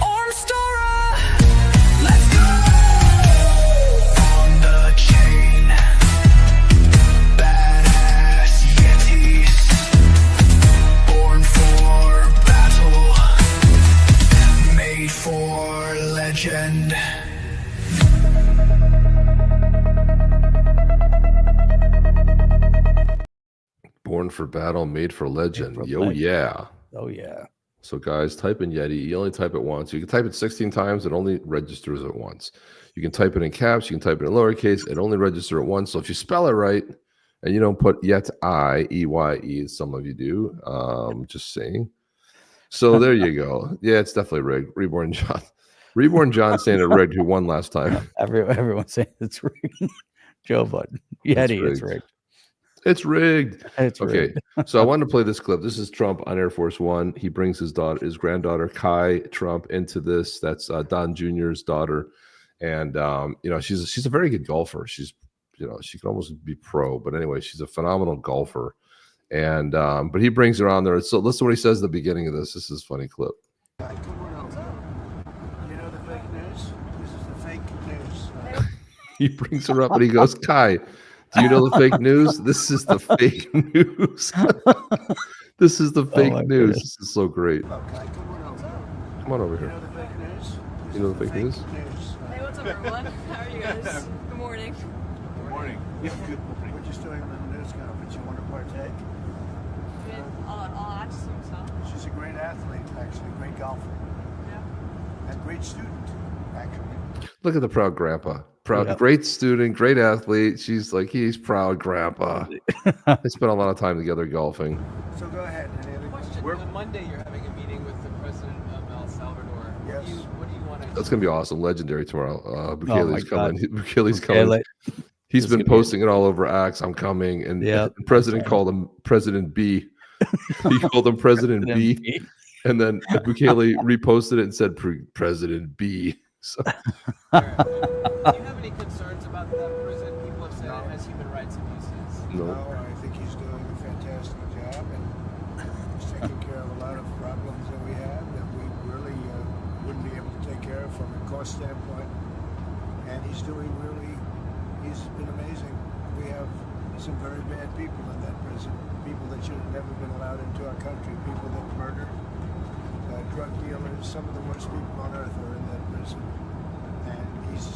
Ormstora. Let's go! On the chain, badass Yetis, born for battle, made for legend. Born for battle, made for legend. Yeah. Oh yeah. So guys, type in Yeti. You only type it once. You can type it 16 times. It only registers it once. You can type it in caps. You can type it in lowercase. It only registers it once. So if you spell it right and you don't put Yeti, E-Y-E, as some of you do, just saying. So there you go. Yeah, it's definitely rigged. Reborn John saying it rigged, who won last time. Everyone's saying it's rigged. Joe Button. Yeti, it's rigged. It's rigged. It's okay. rigged. So I wanted to play this clip. This is Trump on Air Force One. He brings his granddaughter Kai Trump into this. That's Don Jr.'s daughter, and she's a very good golfer. She's she can almost be pro, but anyway, she's a phenomenal golfer. And but he brings her on there. So listen to what he says at the beginning of this. This is a funny clip. You know the fake news? This is the fake news. He brings her up and he goes, Kai, do you know the fake news? This is the fake news. This is the fake news. This is so great. Okay, Come on over you here. know the fake news? You know the fake news? Hey, what's up, everyone? How are you guys? Good morning. Good morning. We're just doing the news conference. You want to partake? I'll assume so. She's a great athlete, actually, great golfer. Yeah. And great student, actually. Look at the proud grandpa. Great student, great athlete. She's like, he's proud grandpa. They spent a lot of time together golfing. So go ahead. Question. On Monday, you're having a meeting with the president of El Salvador. Yes. What do you want to... That's going to be awesome. Legendary tomorrow. Bukele's coming. Bukele's Bukele. coming. He's been posting it all over X. I'm coming. And the president called him President B. He called him President B. And then Bukele reposted it and said President B. So. Do you have any concerns about that prison? People have said it has human rights abuses. No. I think he's doing a fantastic job, and he's taking care of a lot of problems that we have that we really wouldn't be able to take care of from a cost standpoint. And he's been amazing. We have some very bad people in that prison, people that should have never been allowed into our country, people that murder, drug dealers. Some of the worst people on earth are in that prison, and he's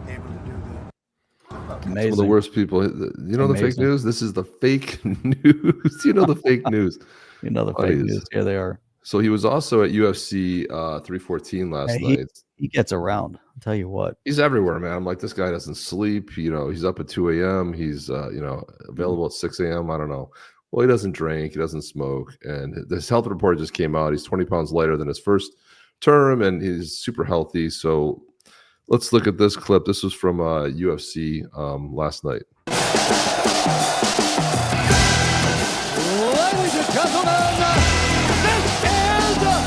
able to do that. Amazing. Some of the worst people. You know the fake news? This is the fake news. You know the fake news. You know the fake news. Here they are. So he was also at UFC 314 last night. He gets around. I'll tell you what. He's everywhere, man. I'm like, this guy doesn't sleep. He's up at 2 a.m. He's available at 6 a.m. I don't know. Well, he doesn't drink. He doesn't smoke. And this health report just came out. He's 20 pounds lighter than his first term, and he's super healthy. So let's look at this clip. This was from UFC last night. Ladies and gentlemen, this is the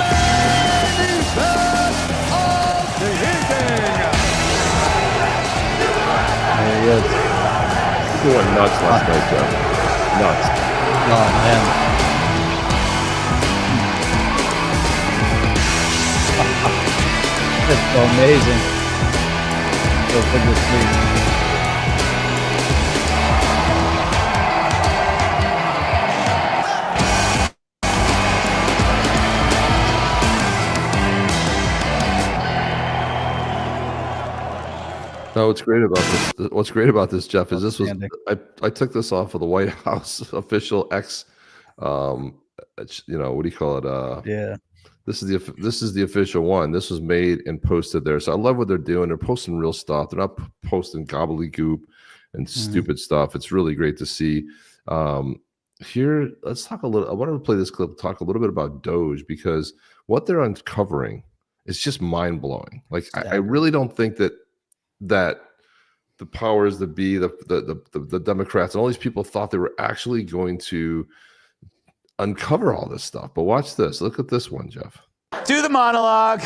main event of the evening. There he is. He went nuts last night, Jeff. Nuts. Oh, man. That's so amazing. Go for this, please. No, what's great about this, Jeff, is this was I took this off of the White House official X, what do you call it? Yeah. This is the official one. This was made and posted there. So I love what they're doing. They're posting real stuff. They're not posting gobbledygook and stupid stuff. It's really great to see. Here, let's talk a little. I wanted to play this clip, talk a little bit about Doge, because what they're uncovering is just mind blowing. Like I really don't think that the powers that be, the Democrats and all these people thought they were actually going to uncover all this stuff. But watch this. Look at this one, Jeff. To the monologue.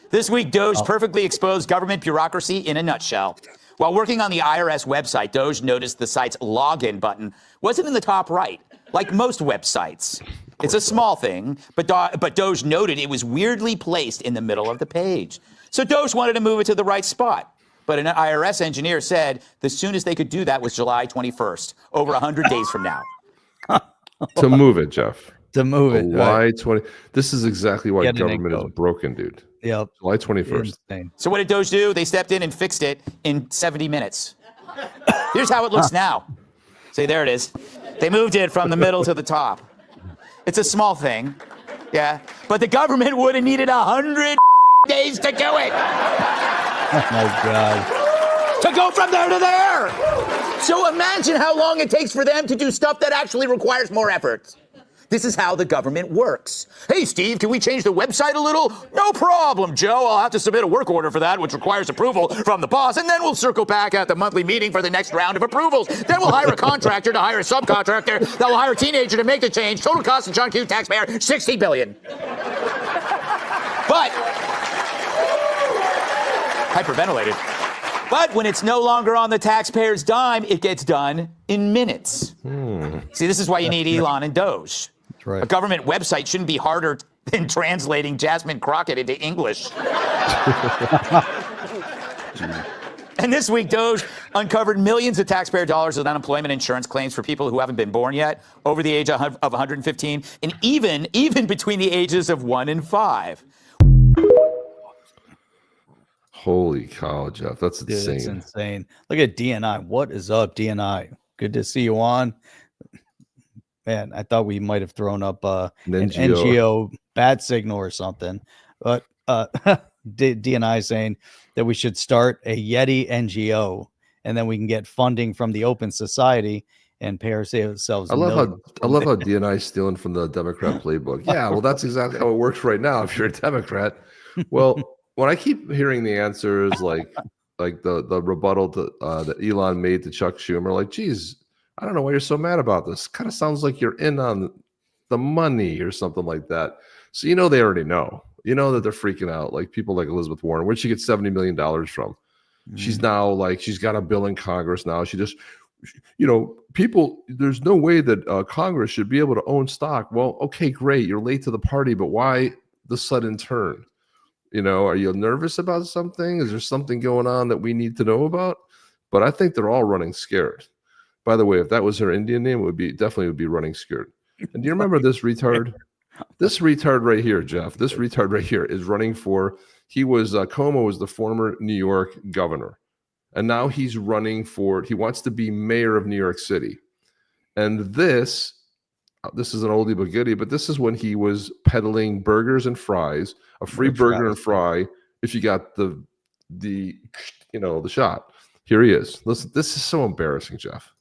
This week, Doge perfectly exposed government bureaucracy in a nutshell. While working on the IRS website, Doge noticed the site's login button wasn't in the top right, like most websites. It's a small thing, but Doge noted it was weirdly placed in the middle of the page. So Doge wanted to move it to the right spot. But an IRS engineer said the soonest they could do that was July 21st, over 100 days from now. To move it, Jeff. To move it. July 20. This is exactly why government is broken, dude. Yep. July 21st. So what did Doge do? They stepped in and fixed it in 70 minutes. Here's how it looks now. See, there it is. They moved it from the middle to the top. It's a small thing. Yeah. But the government would have needed 100 days to do it. Oh, my God. To go from there to there. So imagine how long it takes for them to do stuff that actually requires more effort. This is how the government works. Hey, Steve, can we change the website a little? No problem, Joe. I'll have to submit a work order for that, which requires approval from the boss, and then we'll circle back at the monthly meeting for the next round of approvals. Then we'll hire a contractor to hire a subcontractor that will hire a teenager to make the change. Total cost to John Q. taxpayer, $60 billion. But hyperventilated. But when it's no longer on the taxpayer's dime, it gets done in minutes. See, this is why you need Elon and Doge. That's right. A government website shouldn't be harder than translating Jasmine Crockett into English. And this week, Doge uncovered millions of taxpayer dollars in unemployment insurance claims for people who haven't been born yet, over the age of 115, and even between the ages of 1 and 5. Holy cow, Jeff. That's insane. Dude, it's insane. Look at DNI. What is up, DNI? Good to see you on. Man, I thought we might have thrown up an NGO bad signal or something. But DNI saying that we should start a Yeti NGO, and then we can get funding from the Open Society and pay ourselves. I love how DNI is stealing from the Democrat playbook. Yeah, well, that's exactly how it works right now if you're a Democrat. Well, when I keep hearing the answers like the rebuttal that Elon made to Chuck Schumer, like, geez, I don't know why you're so mad about this. Kind of sounds like you're in on the money or something like that. So they already know. You know that they're freaking out. Like people like Elizabeth Warren. Where'd she get $70 million from? She's now she's got a bill in Congress now. She just, people, there's no way that Congress should be able to own stock. Well, okay, great. You're late to the party, but why the sudden turn? Are you nervous about something? Is there something going on that we need to know about? But I think they're all running scared. By the way, if that was her Indian name, it would definitely be running scared. And do you remember this retard? This retard right here, Jeff. This retard right here is running for. He was Cuomo was the former New York governor, and now he's running for. He wants to be mayor of New York City, and this is an oldie but goodie. But this is when he was peddling burgers and fries. A free burger and fry if you got the shot. Here he is. Listen, this is so embarrassing, Jeff.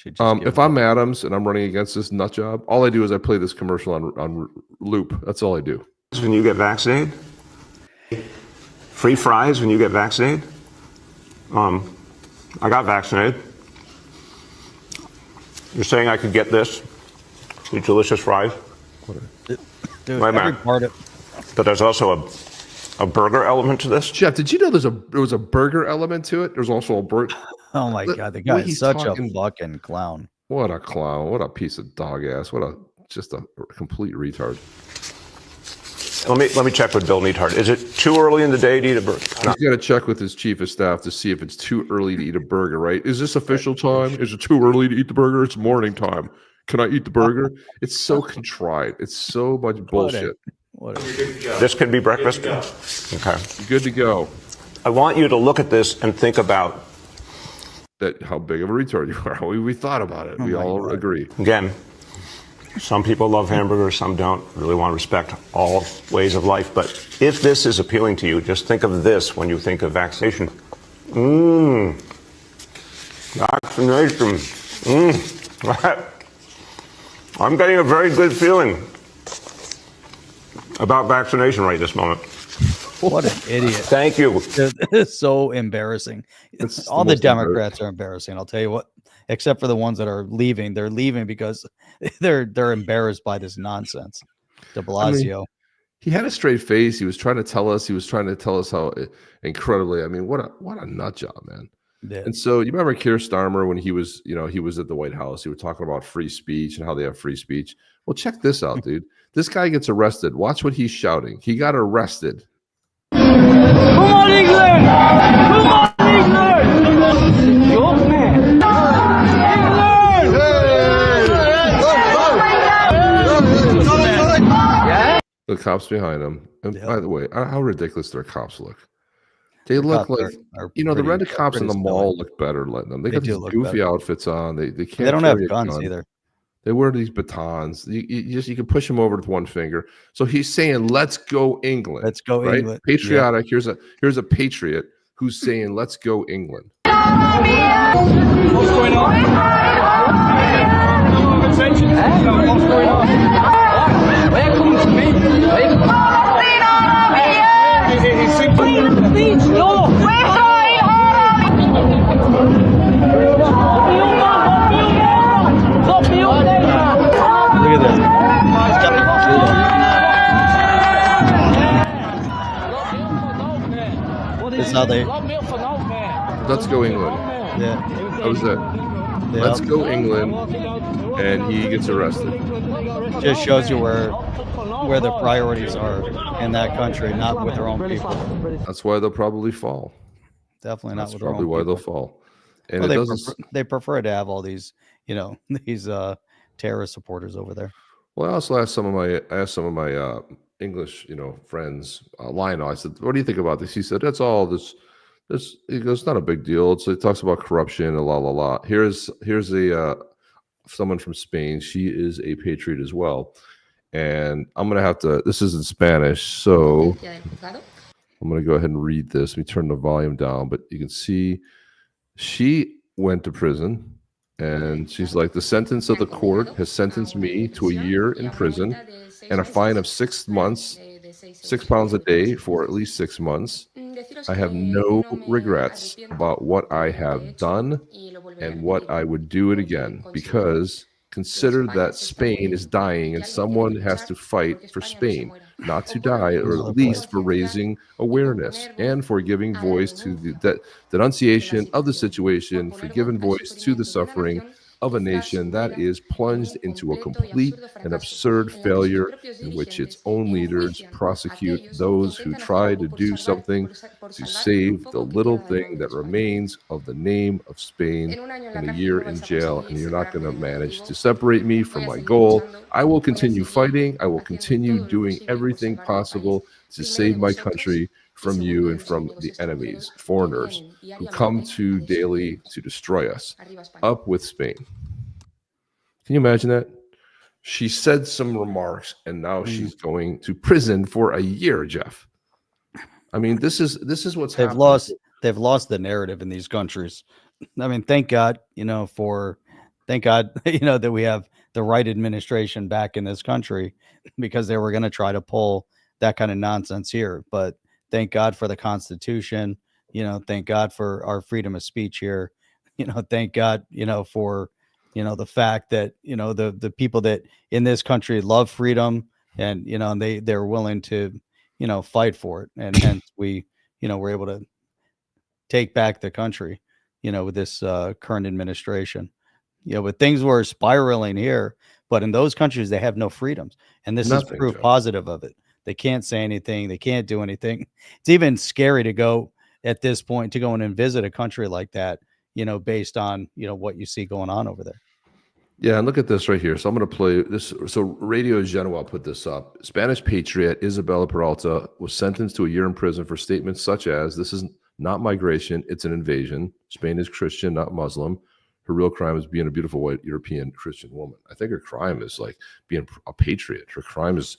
If I'm Adams and I'm running against this nut job, all I do is I play this commercial on loop. That's all I do. When you get vaccinated, free fries when you get vaccinated. I got vaccinated. You're saying I could get this? These delicious fries. Dude, But there's also a burger element to this. Jeff, did you know there was a burger element to it? There's also a burger. Oh my God, the guy is such a fucking clown. What a clown! What a piece of dog ass! Just a complete retard. Let me check with Bill Neathart. Is it too early in the day to eat a burger? No. He's got to check with his chief of staff to see if it's too early to eat a burger. Right? Is this official time? Is it too early to eat the burger? It's morning time. Can I eat the burger? It's so contrived. It's so much bullshit. This can be breakfast? Okay. Good to go. I want you to look at this and think about that how big of a retard you are. We thought about it. We all agree. Again, some people love hamburgers, some don't. Really want to respect all ways of life. But if this is appealing to you, just think of this when you think of vaccination. Vaccination. I'm getting a very good feeling about vaccination right this moment. What an idiot. Thank you. It's so embarrassing. All the Democrats are embarrassing. I'll tell you what, except for the ones that are leaving. They're leaving because they're embarrassed by this nonsense. De Blasio. He had a straight face. He was trying to tell us how incredibly, what a nut job, man. Yeah. And so you remember Keir Starmer when he was at the White House, he was talking about free speech and how they have free speech. Well, check this out, dude. This guy gets arrested. Watch what he's shouting. He got arrested. Come on, England! Come on, England! Your man! England! The cops behind him. And by the way, how ridiculous their cops look. They look like, the rented cops in the mall look better than them. They got these goofy outfits on. They can't. They don't have guns either. They wear these batons. You can push them over with one finger. So he's saying, "Let's go England." Let's go England. Patriotic. Yeah. Here's a patriot who's saying, "Let's go England." What's going on? What's going on? Where comes me? Look at this. It's how they. Let's go England. Yeah. That was it. Yeah. Let's go England, and he gets arrested. Just shows you where the priorities are in that country, not with their own people. That's why they'll probably fall. Definitely not with their own people. That's probably why they'll fall. And well, they prefer to have all these, these terrorist supporters over there. Well, I also asked some of my English, friends, Lionel. I said, "What do you think about this?" He said, "That's all this." He goes, "It's not a big deal." It talks about corruption and la la la. Here's someone from Spain. She is a patriot as well, and I'm gonna have to. This is in Spanish, so I'm gonna go ahead and read this. Let me turn the volume down, but you can see she went to prison. And she's like, the sentence of the court has sentenced me to a year in prison and a fine of 6 months, £6 a day for at least 6 months. I have no regrets about what I have done and what I would do it again, because consider that Spain is dying and someone has to fight for Spain not to die, or at least for raising awareness and for giving voice to the denunciation of the situation, for giving voice to the suffering of a nation that is plunged into a complete and absurd failure in which its own leaders prosecute those who try to do something to save the little thing that remains of the name of Spain, in a year in jail, and you're not going to manage to separate me from my goal. I will continue fighting. I will continue doing everything possible to save my country from you and from the enemies, foreigners who come to daily to destroy us. Up with Spain. Can you imagine that? She said some remarks and now she's going to prison for a year, Jeff. I mean, this is what's happening. They've lost the narrative in these countries. I mean, thank God, that we have the right administration back in this country, because they were going to try to pull that kind of nonsense here. But thank God for the Constitution, thank God for our freedom of speech here. Thank God, for, the fact that, the people that in this country love freedom and, and they're willing to, fight for it. And hence we, we're able to take back the country, with this current administration. But things were spiraling here, but in those countries, they have no freedoms. And this is proof positive of it. They can't say anything. They can't do anything. It's even scary to go at this point to go in and visit a country like that, based on, what you see going on over there. Yeah, and look at this right here. So I'm going to play this. So Radio Genoa put this up. Spanish patriot Isabella Peralta was sentenced to a year in prison for statements such as, this is not migration. It's an invasion. Spain is Christian, not Muslim. Her real crime is being a beautiful white European Christian woman. I think her crime is like being a patriot. Her crime is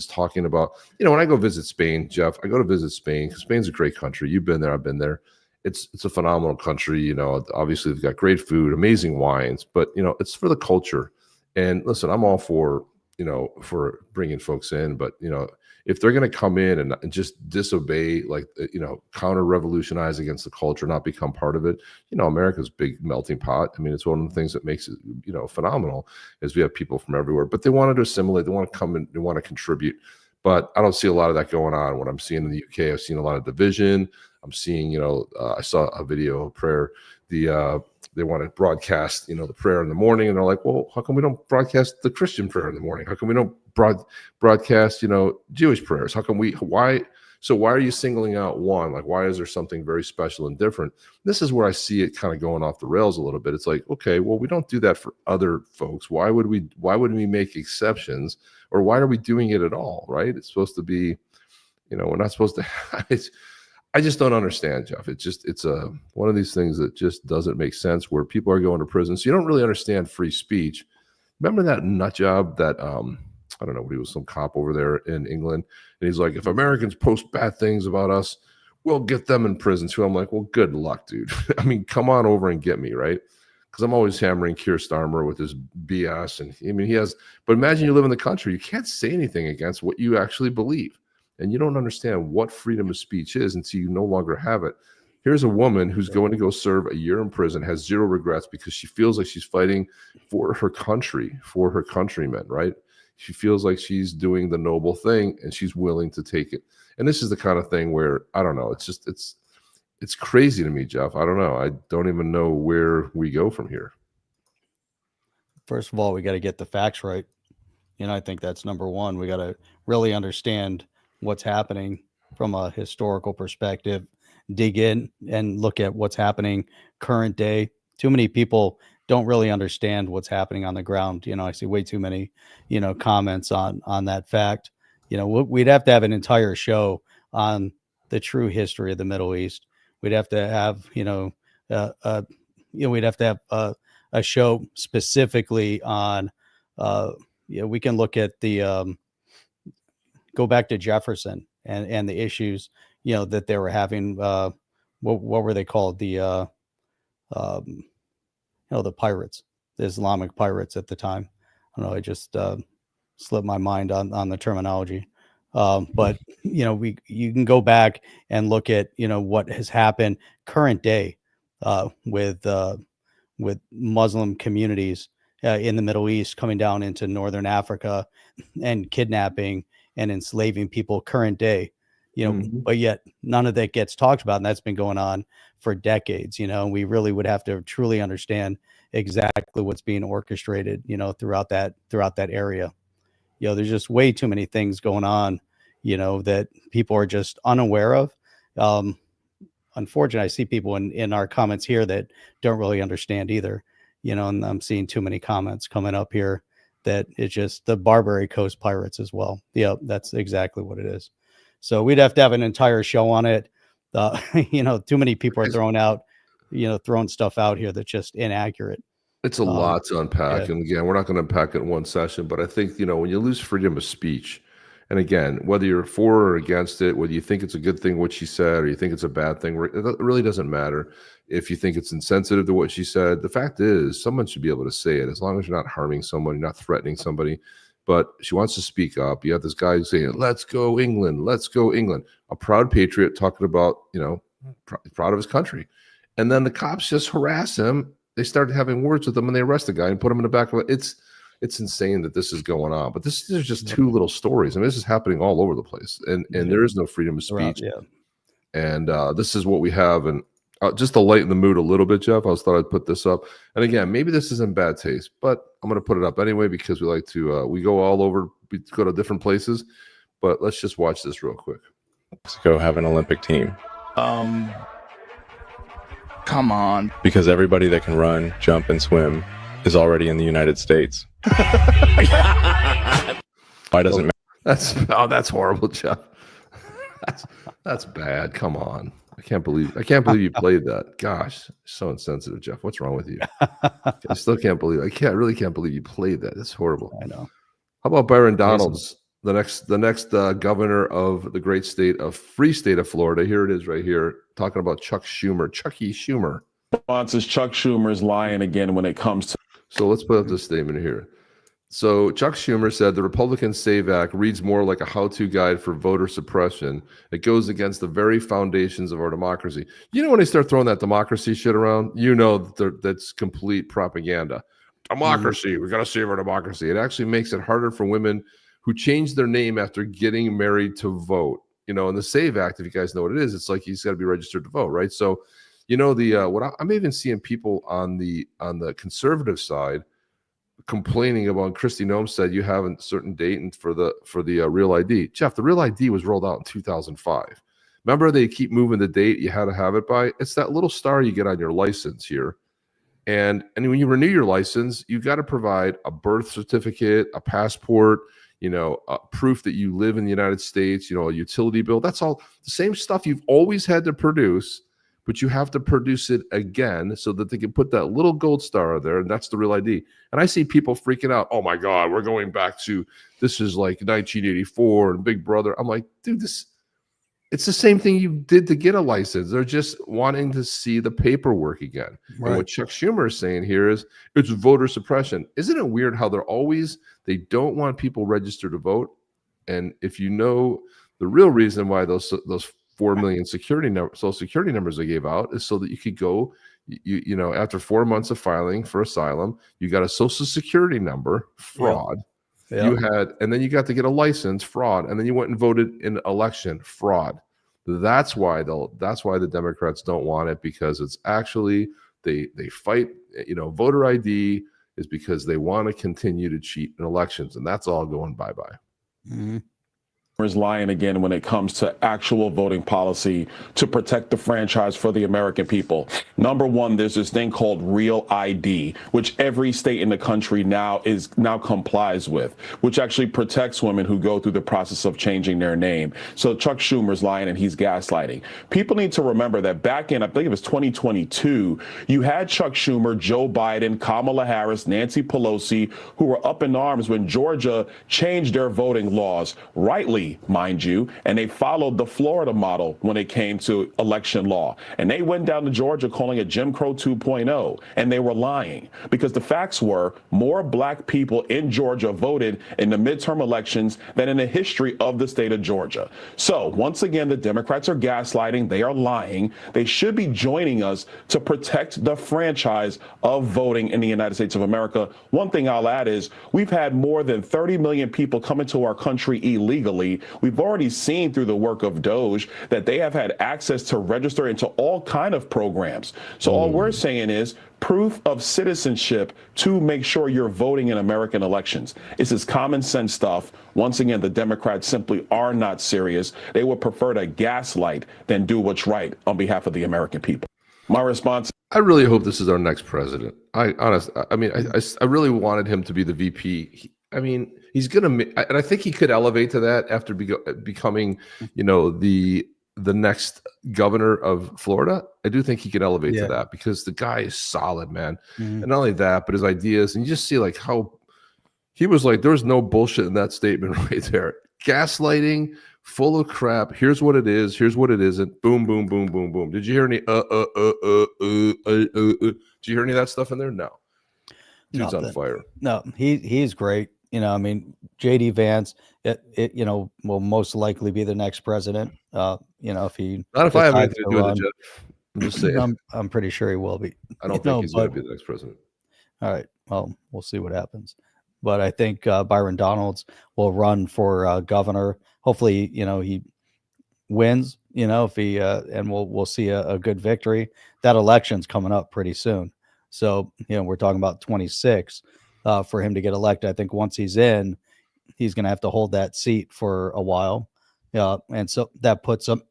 talking about, when I go visit Spain, Jeff, I go to visit Spain because Spain's a great country. You've been there, I've been there. It's a phenomenal country. Obviously they've got great food, amazing wines, but it's for the culture. And listen, I'm all for bringing folks in, but if they're going to come in and just disobey, like, counter revolutionize against the culture, not become part of it, America's big melting pot. I mean, it's one of the things that makes it, phenomenal is we have people from everywhere, but they wanted to assimilate. They want to come in, they want to contribute, but I don't see a lot of that going on. What I'm seeing in the UK, I've seen a lot of division. I'm seeing, I saw a video of prayer. They want to broadcast, the prayer in the morning, and they're like, well, how come we don't broadcast the Christian prayer in the morning? How come we don't broadcast, Jewish prayers? Why are you singling out one? Like, why is there something very special and different? This is where I see it kind of going off the rails a little bit. It's like, okay, well, we don't do that for other folks. Why would we make exceptions, or why are we doing it at all? Right? It's supposed to be, we're not supposed to. I just don't understand, Jeff. It's one of these things that just doesn't make sense, where people are going to prison. So you don't really understand free speech. Remember that nut job that I don't know, he was some cop over there in England, and he's like, if Americans post bad things about us, we'll get them in prison too. I'm like, well, good luck, dude. I mean, come on over and get me, right? Because I'm always hammering Keir Starmer with his BS, and I mean, but imagine you live in the country, you can't say anything against what you actually believe. And you don't understand what freedom of speech is until you no longer have it. Here's a woman who's going to go serve a year in prison, has zero regrets because she feels like she's fighting for her country, for her countrymen, right? She feels like she's doing the noble thing, and she's willing to take it. And this is the kind of thing where, I don't know, it's crazy to me, Jeff. I don't know. I don't even know where we go from here. First of all, we got to get the facts right. I think that's number one. We got to really understand what's happening from a historical perspective, dig in and look at what's happening current day. Too many people don't really understand what's happening on the ground. I see way too many, comments on that fact. We'd have to have an entire show on the true history of the Middle East. We'd have to have, we'd have to have a show specifically on, we can look at go back to Jefferson and the issues, that they were having. What were they called? The pirates, the Islamic pirates at the time. I don't know. I just slipped my mind on the terminology. But you can go back and look at what has happened current day with Muslim communities in the Middle East coming down into Northern Africa and kidnapping and enslaving people current day, but yet none of that gets talked about. And that's been going on for decades, we really would have to truly understand exactly what's being orchestrated, throughout that area. There's just way too many things going on, that people are just unaware of. Unfortunately, I see people in our comments here that don't really understand either, and I'm seeing too many comments coming up here that it's just the Barbary Coast pirates as well. Yep, that's exactly what it is. So we'd have to have an entire show on it. Too many people are throwing stuff out here that's just inaccurate. It's a lot to unpack. Yeah. And again, we're not going to unpack it in one session, but I think, when you lose freedom of speech, and again, whether you're for or against it, whether you think it's a good thing what she said or you think it's a bad thing, it really doesn't matter. If you think it's insensitive to what she said, the fact is someone should be able to say it, as long as you're not harming someone, you're not threatening somebody. But she wants to speak up. You have this guy saying, let's go England, let's go England. A proud patriot talking about, proud of his country. And then the cops just harass him. They start having words with him and they arrest the guy and put him in the back of it. It's insane that this is going on. But these are just two little stories. I mean, this is happening all over the place. And there is no freedom of speech. And this is what we have. And just to lighten the mood a little bit, Jeff, I thought I'd put this up. And again, maybe this is in bad taste, but I'm going to put it up anyway because we like to, we go all over, we go to different places. But let's just watch this real quick. Mexico have an Olympic team. Come on. Because everybody that can run, jump, and swim is already in the United States. Why doesn't that's horrible, Jeff. That's bad. Come on. I can't believe you played that. Gosh, so insensitive, Jeff. What's wrong with you? I still can't believe. I really can't believe you played that. That's horrible. I know. How about Byron Donalds, the next governor of the great free state of Florida? Here it is, right here, talking about Chuck Schumer, Chucky Schumer. Responses: Chuck Schumer is lying again when it comes to. So let's put up this statement here. So Chuck Schumer said the Republican SAVE Act reads more like a how-to guide for voter suppression. It goes against the very foundations of our democracy. You know, when they start throwing that democracy shit around, you know that's complete propaganda. Democracy, we got to save our democracy. It actually makes it harder for women who change their name after getting married to vote. You know, in the SAVE Act, if you guys know what it is, it's like he's got to be registered to vote, right? So, you know, I'm even seeing people on the conservative side complaining about. Kristi Noem said you have a certain date and for the Real ID. Jeff, the Real ID was rolled out in 2005. Remember, they keep moving the date you had to have it by. It's that little star you get on your license here, and when you renew your license, you got to provide a birth certificate, a passport, you know, proof that you live in the United States, you know, a utility bill. That's all the same stuff you've always had to produce, but you have to produce it again so that they can put that little gold star there, and that's the Real ID. And I see people freaking out. Oh my God, we're going back to, this is like 1984 and Big Brother. I'm like, dude, it's the same thing you did to get a license. They're just wanting to see the paperwork again. Right. And what Chuck Schumer is saying here is it's voter suppression. Isn't it weird how they don't want people registered to vote? And if you know the real reason why those 4 million social security numbers they gave out is so that you could go, you know, after 4 months of filing for asylum, you got a social security number, fraud. Yeah. You had, and then you got to get a license, fraud, and then you went and voted in election, fraud. That's why the Democrats don't want it, because it's actually they fight. You know, voter ID is because they want to continue to cheat in elections, and that's all going bye-bye. Mm-hmm. Is lying again when it comes to actual voting policy to protect the franchise for the American people. Number one, there's this thing called Real ID, which every state in the country now complies with, which actually protects women who go through the process of changing their name. So Chuck Schumer's lying and he's gaslighting. People need to remember that back in, I think it was 2022, you had Chuck Schumer, Joe Biden, Kamala Harris, Nancy Pelosi, who were up in arms when Georgia changed their voting laws, rightly, mind you, and they followed the Florida model when it came to election law. And they went down to Georgia calling it Jim Crow 2.0, and they were lying, because the facts were more black people in Georgia voted in the midterm elections than in the history of the state of Georgia. So once again, the Democrats are gaslighting. They are lying. They should be joining us to protect the franchise of voting in the United States of America. One thing I'll add is we've had more than 30 million people come into our country illegally. We've already seen through the work of Doge that they have had access to register into all kind of programs. So all we're saying is proof of citizenship to make sure you're voting in American elections. It's this common sense stuff. Once again, the Democrats simply are not serious. They would prefer to gaslight than do what's right on behalf of the American people. My response: I really hope this is our next president. I really wanted him to be the VP. I mean, he's gonna, and I think he could elevate to that after becoming, you know, the next governor of Florida. I do think he can elevate to that, because the guy is solid, man. Mm-hmm. And not only that, but his ideas, and you just see like how he was like, there was no bullshit in that statement right there. Gaslighting, full of crap. Here's what it is. Here's what it isn't. Boom, boom, boom, boom, boom. Did you hear any? Did you hear any of that stuff in there? No. Dude's on fire. No, he's great. You know, I mean, JD Vance, you know, will most likely be the next president. You know, not if I have anything to do with it, Jeff. I'm just saying. I'm pretty sure he will be. I don't think he's going to be the next president. All right. Well, we'll see what happens. But I think Byron Donalds will run for governor. Hopefully, you know, he wins. You know, if he and we'll see a good victory. That election's coming up pretty soon. So, you know, we're talking about 26 for him to get elected. I think once he's in, he's going to have to hold that seat for a while. And so that puts him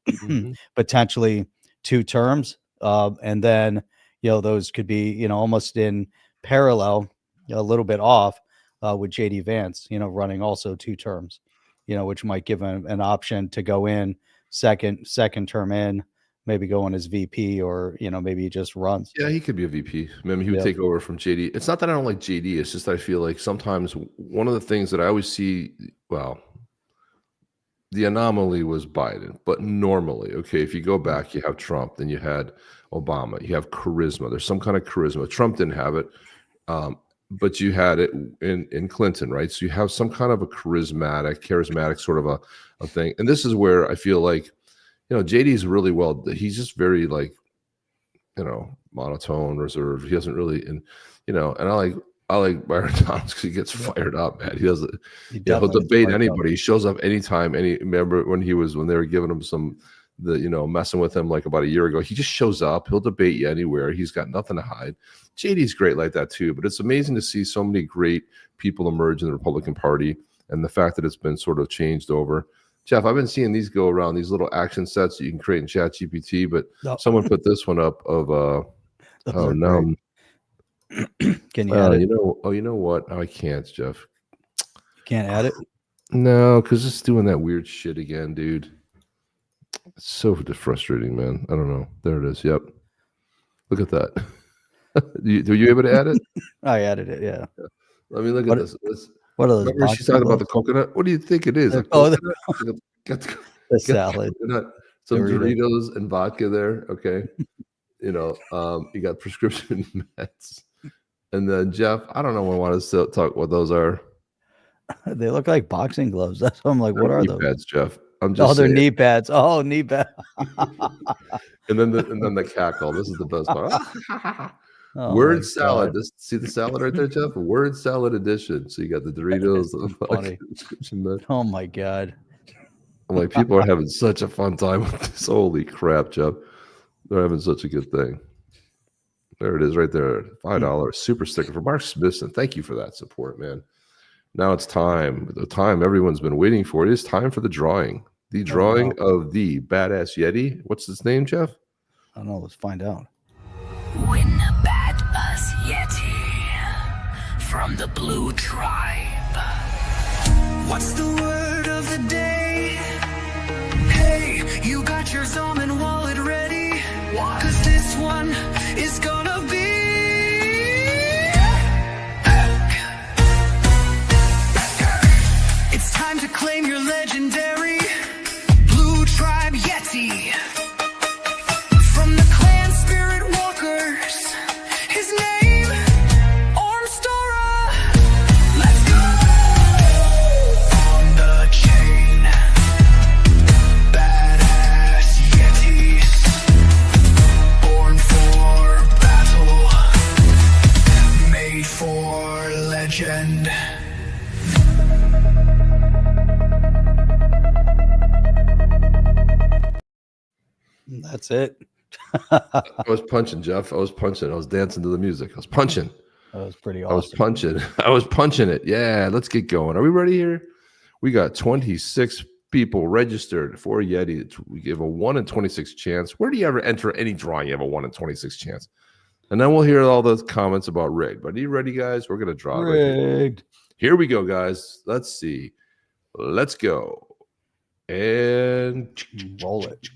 potentially 2 terms. And then, you know, those could be, you know, almost in parallel, a little bit off with JD Vance, you know, running also 2 terms, you know, which might give him an option to go in second term in, maybe going as VP, or maybe he just runs. Yeah, he could be a VP. Maybe he would take over from JD. It's not that I don't like JD. It's just I feel like sometimes one of the things that I always see, well, the anomaly was Biden, but normally, okay, if you go back, you have Trump, then you had Obama, you have charisma. There's some kind of charisma. Trump didn't have it, but you had it in Clinton, right? So you have some kind of a charismatic sort of a thing. And this is where I feel like, JD is really well. He's just very monotone, reserved. He doesn't really, and I like Byron Donalds because he gets fired up, man. He doesn't. He'll debate anybody. He shows up anytime. Remember when they were giving him messing with him like about a year ago. He just shows up. He'll debate you anywhere. He's got nothing to hide. JD's great like that too. But it's amazing to see so many great people emerge in the Republican Party, and the fact that it's been sort of changed over. Jeff, I've been seeing these go around, these little action sets that you can create in ChatGPT, but someone put this one up of Can you add it? You know what? I can't, Jeff. Can't add it? No, because it's doing that weird shit again, dude. It's so frustrating, man. I don't know. There it is. Yep. Look at that. Were you able to add it? I added it, yeah. Let me look at this. What are those? Remember she's talking about the coconut? What do you think it is? The salad. Some Doritos and vodka there. Okay. You got prescription meds. And then Jeff, I don't know. I want to talk what those are. They look like boxing gloves. That's what I'm like. What are those? Pads, Jeff. I'm just they're knee pads. Oh, knee pads. and then the cackle. This is the best part. Word salad. See the salad right there, Jeff? Word salad edition. So you got the Doritos. Oh my God. I'm like, people are having such a fun time with this. Holy crap, Jeff. They're having such a good thing. There it is right there. $5 super sticker for Mark Smithson. Thank you for that support, man. Now it's time. The time everyone's been waiting for. It is time for the drawing. The drawing of the Badass Yeti. What's his name, Jeff? I don't know. Let's find out. Win a Badass Yeti from the Blue Tribe. What's the word of the day? Hey, you got your almond wallet ready? Cause this one is gonna be it's time to claim your legendary Blue Tribe Yeti. From the clan Spirit Walkers, his name Ormstora. Let's go! On the chain, badass Yetis, born for battle, made for legend. That's it. I was punching, Jeff. I was punching. I was dancing to the music. I was punching. That was pretty awesome. I was punching. I was punching it. Yeah, let's get going. Are we ready here? We got 26 people registered for Yeti. We give a 1 in 26 chance. Where do you ever enter any drawing? You have a 1 in 26 chance. And then we'll hear all those comments about rigged. But are you ready, guys? We're going to draw rigged. Here we go, guys. Let's see. Let's go. And roll it.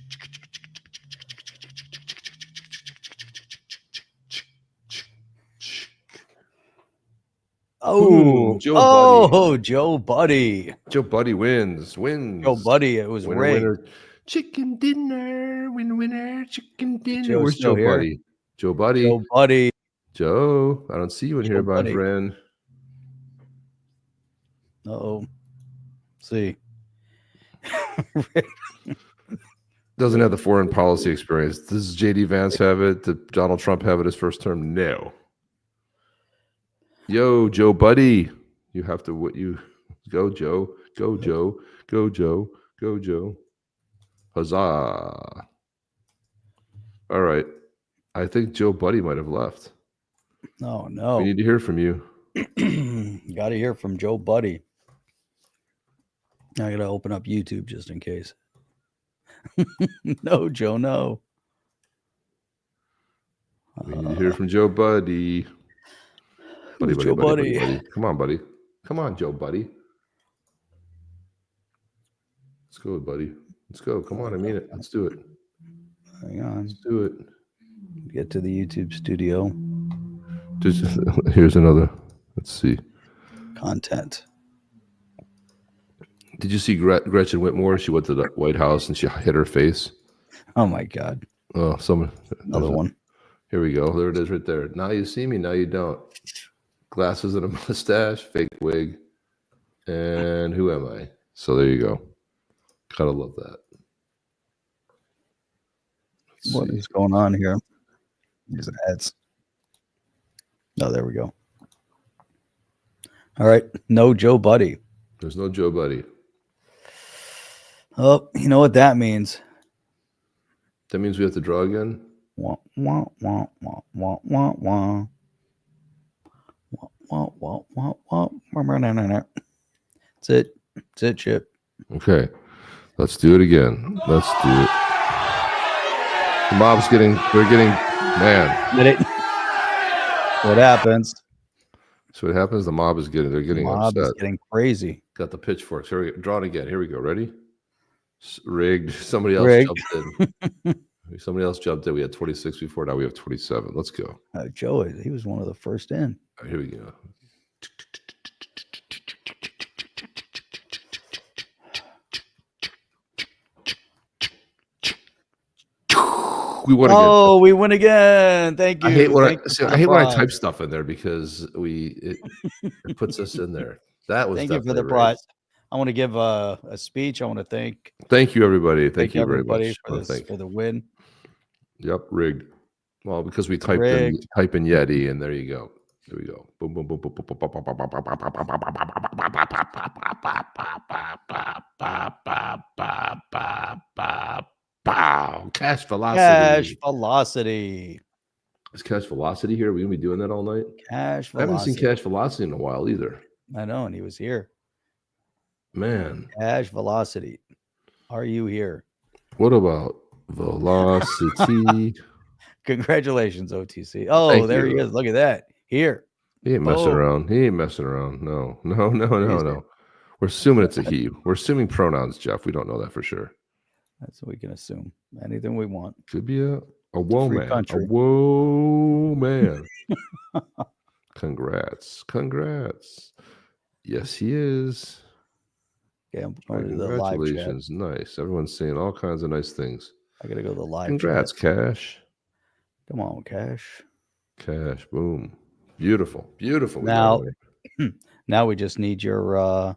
Oh, Joe Buddy. Joe Buddy wins. Joe Buddy, it was rigged. Chicken dinner, winner, chicken dinner. Joe's Where's Joe Buddy? Joe Buddy. Joe Buddy. Joe, I don't see you in here, my friend. Uh-oh. See. Doesn't have the foreign policy experience. Does J.D. Vance have it? Did Donald Trump have it his first term? No. Yo, Joe Buddy. You have to go, Joe. Go, Joe. Go, Joe. Go, Joe. Huzzah. All right. I think Joe Buddy might have left. Oh, no. We need to hear from you. Got to hear from Joe Buddy. I got to open up YouTube just in case. No, Joe, no. We need to hear from Joe Buddy. Buddy. Come on, buddy. Come on, Joe Buddy. Let's go, buddy. Let's go. Come on, I mean it. Let's do it. Hang on. Let's do it. Get to the YouTube studio. Here's another. Let's see. Content. Did you see Gretchen Whitmore? She went to the White House and she hit her face. Oh my God. Oh, another one. Here we go. There it is right there. Now you see me, now you don't. Glasses and a mustache, fake wig. And who am I? So there you go. Gotta love that. What is going on here? These ads. Oh, there we go. All right. No Joe Buddy. There's no Joe Buddy. Oh, you know what that means? That means we have to draw again? Wah, wah, wah, wah, wah, wah, wah. Wah, wah, wah, wah, wah. That's it. That's it, Chip. Okay. Let's do it again. Let's do it. The mob's getting, man. Get it? What happens? So what happens? The mob is getting, they're getting upset. The mob is getting crazy. Got the pitchforks. Here we go. Draw it again. Here we go. Ready? Rigged. Somebody else jumped in. Somebody else jumped in. We had 26 before. Now we have 27. Let's go. Joe, he was one of the first in. All right, here we go. We won again. Oh, we win again. Thank you. I hate when I type stuff in there because it puts us in there. That was thank you for the prize. I want to give a speech. I want to thank you, everybody. Thank you very much for the win. Yep, rigged. Well, because we type in Yeti, and there you go. There we go. Boom, boom, boom, boom, boom, boom, boom, boom, boom, boom. Cash velocity. Cash velocity. Is cash velocity here? Are we gonna be doing that all night? Cash velocity. I haven't seen cash velocity in a while either. I know, and he was here. Man. Cash velocity. Are you here? What about velocity? Congratulations, OTC. Oh, there he is. Look at that. Here. He ain't messing around. He ain't messing around. No. We're assuming it's a he. We're assuming pronouns, Jeff. We don't know that for sure. That's what we can assume. Anything we want. Could be a whoa man. Country. A whoa man. Congrats. Yes, he is. Okay, I'm going to the live chat. Congratulations. Nice. Everyone's saying all kinds of nice things. I got to go to the live Congrats, chat. Cash. Come on, Cash. Cash. Boom. Beautiful. Now we just need your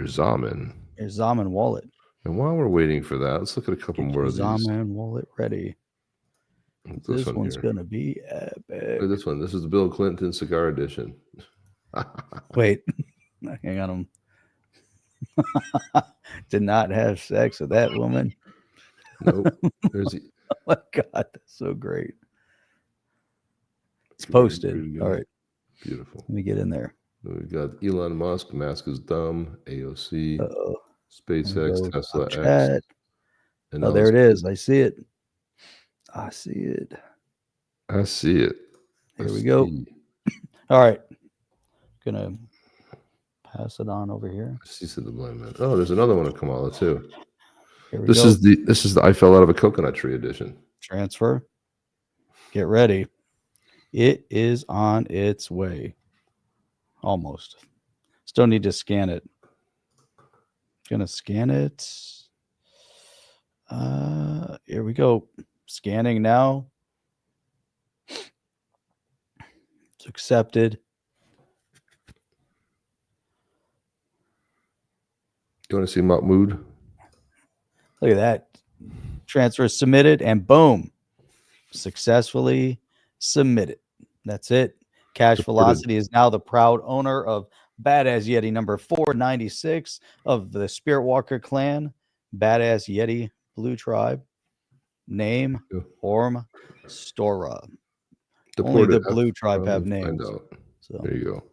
Zaman. Your Zaman wallet. And while we're waiting for that, let's look at a couple more of these. Zaman wallet ready. This one's going to be epic. Look at this one. This is the Bill Clinton cigar edition. Wait. Hang on. Did not have sex with that woman. Nope. Oh my God, that's so great. It's posted. All right. Beautiful. Let me get in there. We've got Elon Musk, Mask is dumb, AOC, SpaceX, Tesla X. And there it is. I see it. I see it. Here we go. All right. Gonna pass it on over here. Oh, there's another one at Kamala too. This is the I fell out of a coconut tree edition. Transfer. Get ready. It is on its way. Almost. Still need to scan it. Gonna scan it. Here we go. Scanning now. It's accepted. You want to see Mahmoud? Look at that. Transfer submitted, and boom. Successfully submitted. That's it. Cash Velocity is now the proud owner of Badass Yeti number 496 of the Spirit Walker clan. Badass Yeti Blue Tribe. Name Orm Stora. Only the Blue Tribe have names. So there you go.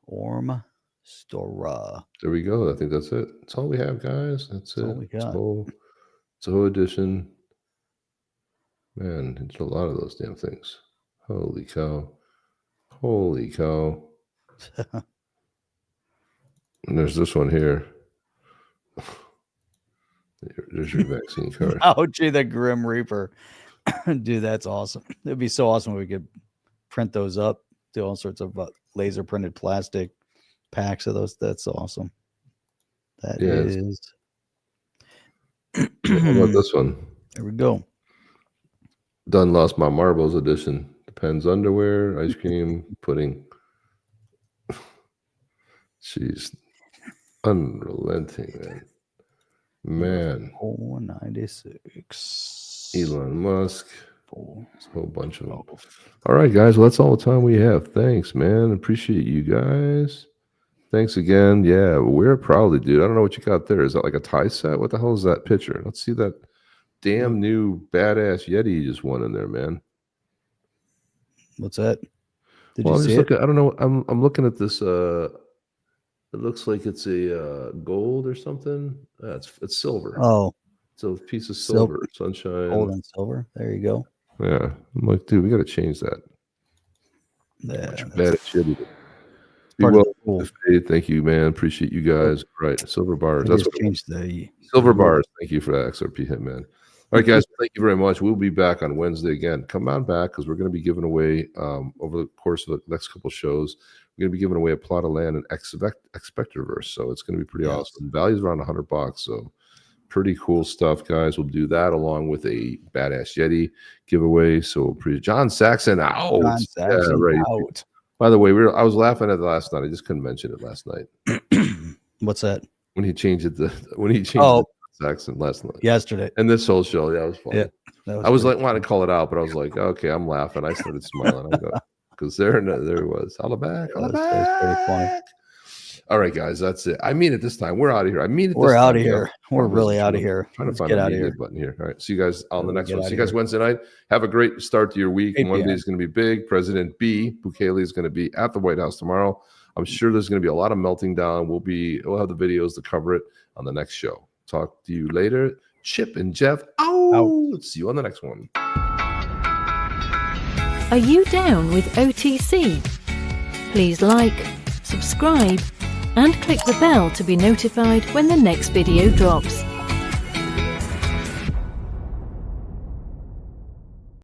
Orm Stora. There we go. I think that's it. That's all we have, guys. That's it. All we got. It's a whole edition. Man, it's a lot of those damn things. Holy cow. Holy cow. And there's this one here. There's your vaccine card. Ouchie, the Grim Reaper. Dude, that's awesome. It'd be so awesome if we could print those up, do all sorts of laser printed plastic packs of those. That's awesome. That is. How about this one? There we go. Done Lost My Marbles edition. Depends underwear, ice cream, pudding. She's unrelenting, man. 496. Elon Musk. A whole bunch of them. All right, guys. Well, that's all the time we have. Thanks, man. Appreciate you guys. Thanks again. Yeah, wear it proudly, dude. I don't know what you got there. Is that like a tie set? What the hell is that picture? Let's see that damn new badass Yeti you just won in there, man. What's that? Did you see it? I don't know. I'm looking at this. It looks like it's a gold or something. It's silver. Oh, it's a piece of silver. Sunshine. Gold and silver. There you go. Yeah, I'm like, dude, we got to change that. Yeah, badass Yeti. Be well. Thank you, man. Appreciate you guys. Right, silver bars. That's what changed the silver bars. Thank you for that XRP hit, man. All right, guys. Thank you very much. We'll be back on Wednesday again. Come on back because we're going to be giving away over the course of the next couple shows. We're going to be giving away a plot of land in Expectorverse. So it's going to be pretty awesome. Value's around $100. So pretty cool stuff, guys. We'll do that along with a Badass Yeti giveaway. So John Saxon out. John Saxon out. By the way, I was laughing at it last night. I just couldn't mention it last night. What's that? When he changed it Saxon last night. Yesterday. And this whole show, yeah, it was funny. Yeah, I was like wanting to call it out, but I was like, okay, I'm laughing. I started smiling. Because there it was. Holla back. Holla back. That was very funny. All right, guys, that's it. I mean it this time. We're out of here. I mean it. We're out of here. We're really out of here. Trying to find a media button here. All right. See you guys on the next one. See you guys Wednesday night. Have a great start to your week. Monday is going to be big. President Bukele is going to be at the White House tomorrow. I'm sure there's going to be a lot of melting down. We'll have the videos to cover it on the next show. Talk to you later. Chip and Jeff. Out. See you on the next one. Are you down with OTC? Please like, subscribe, and click the bell to be notified when the next video drops.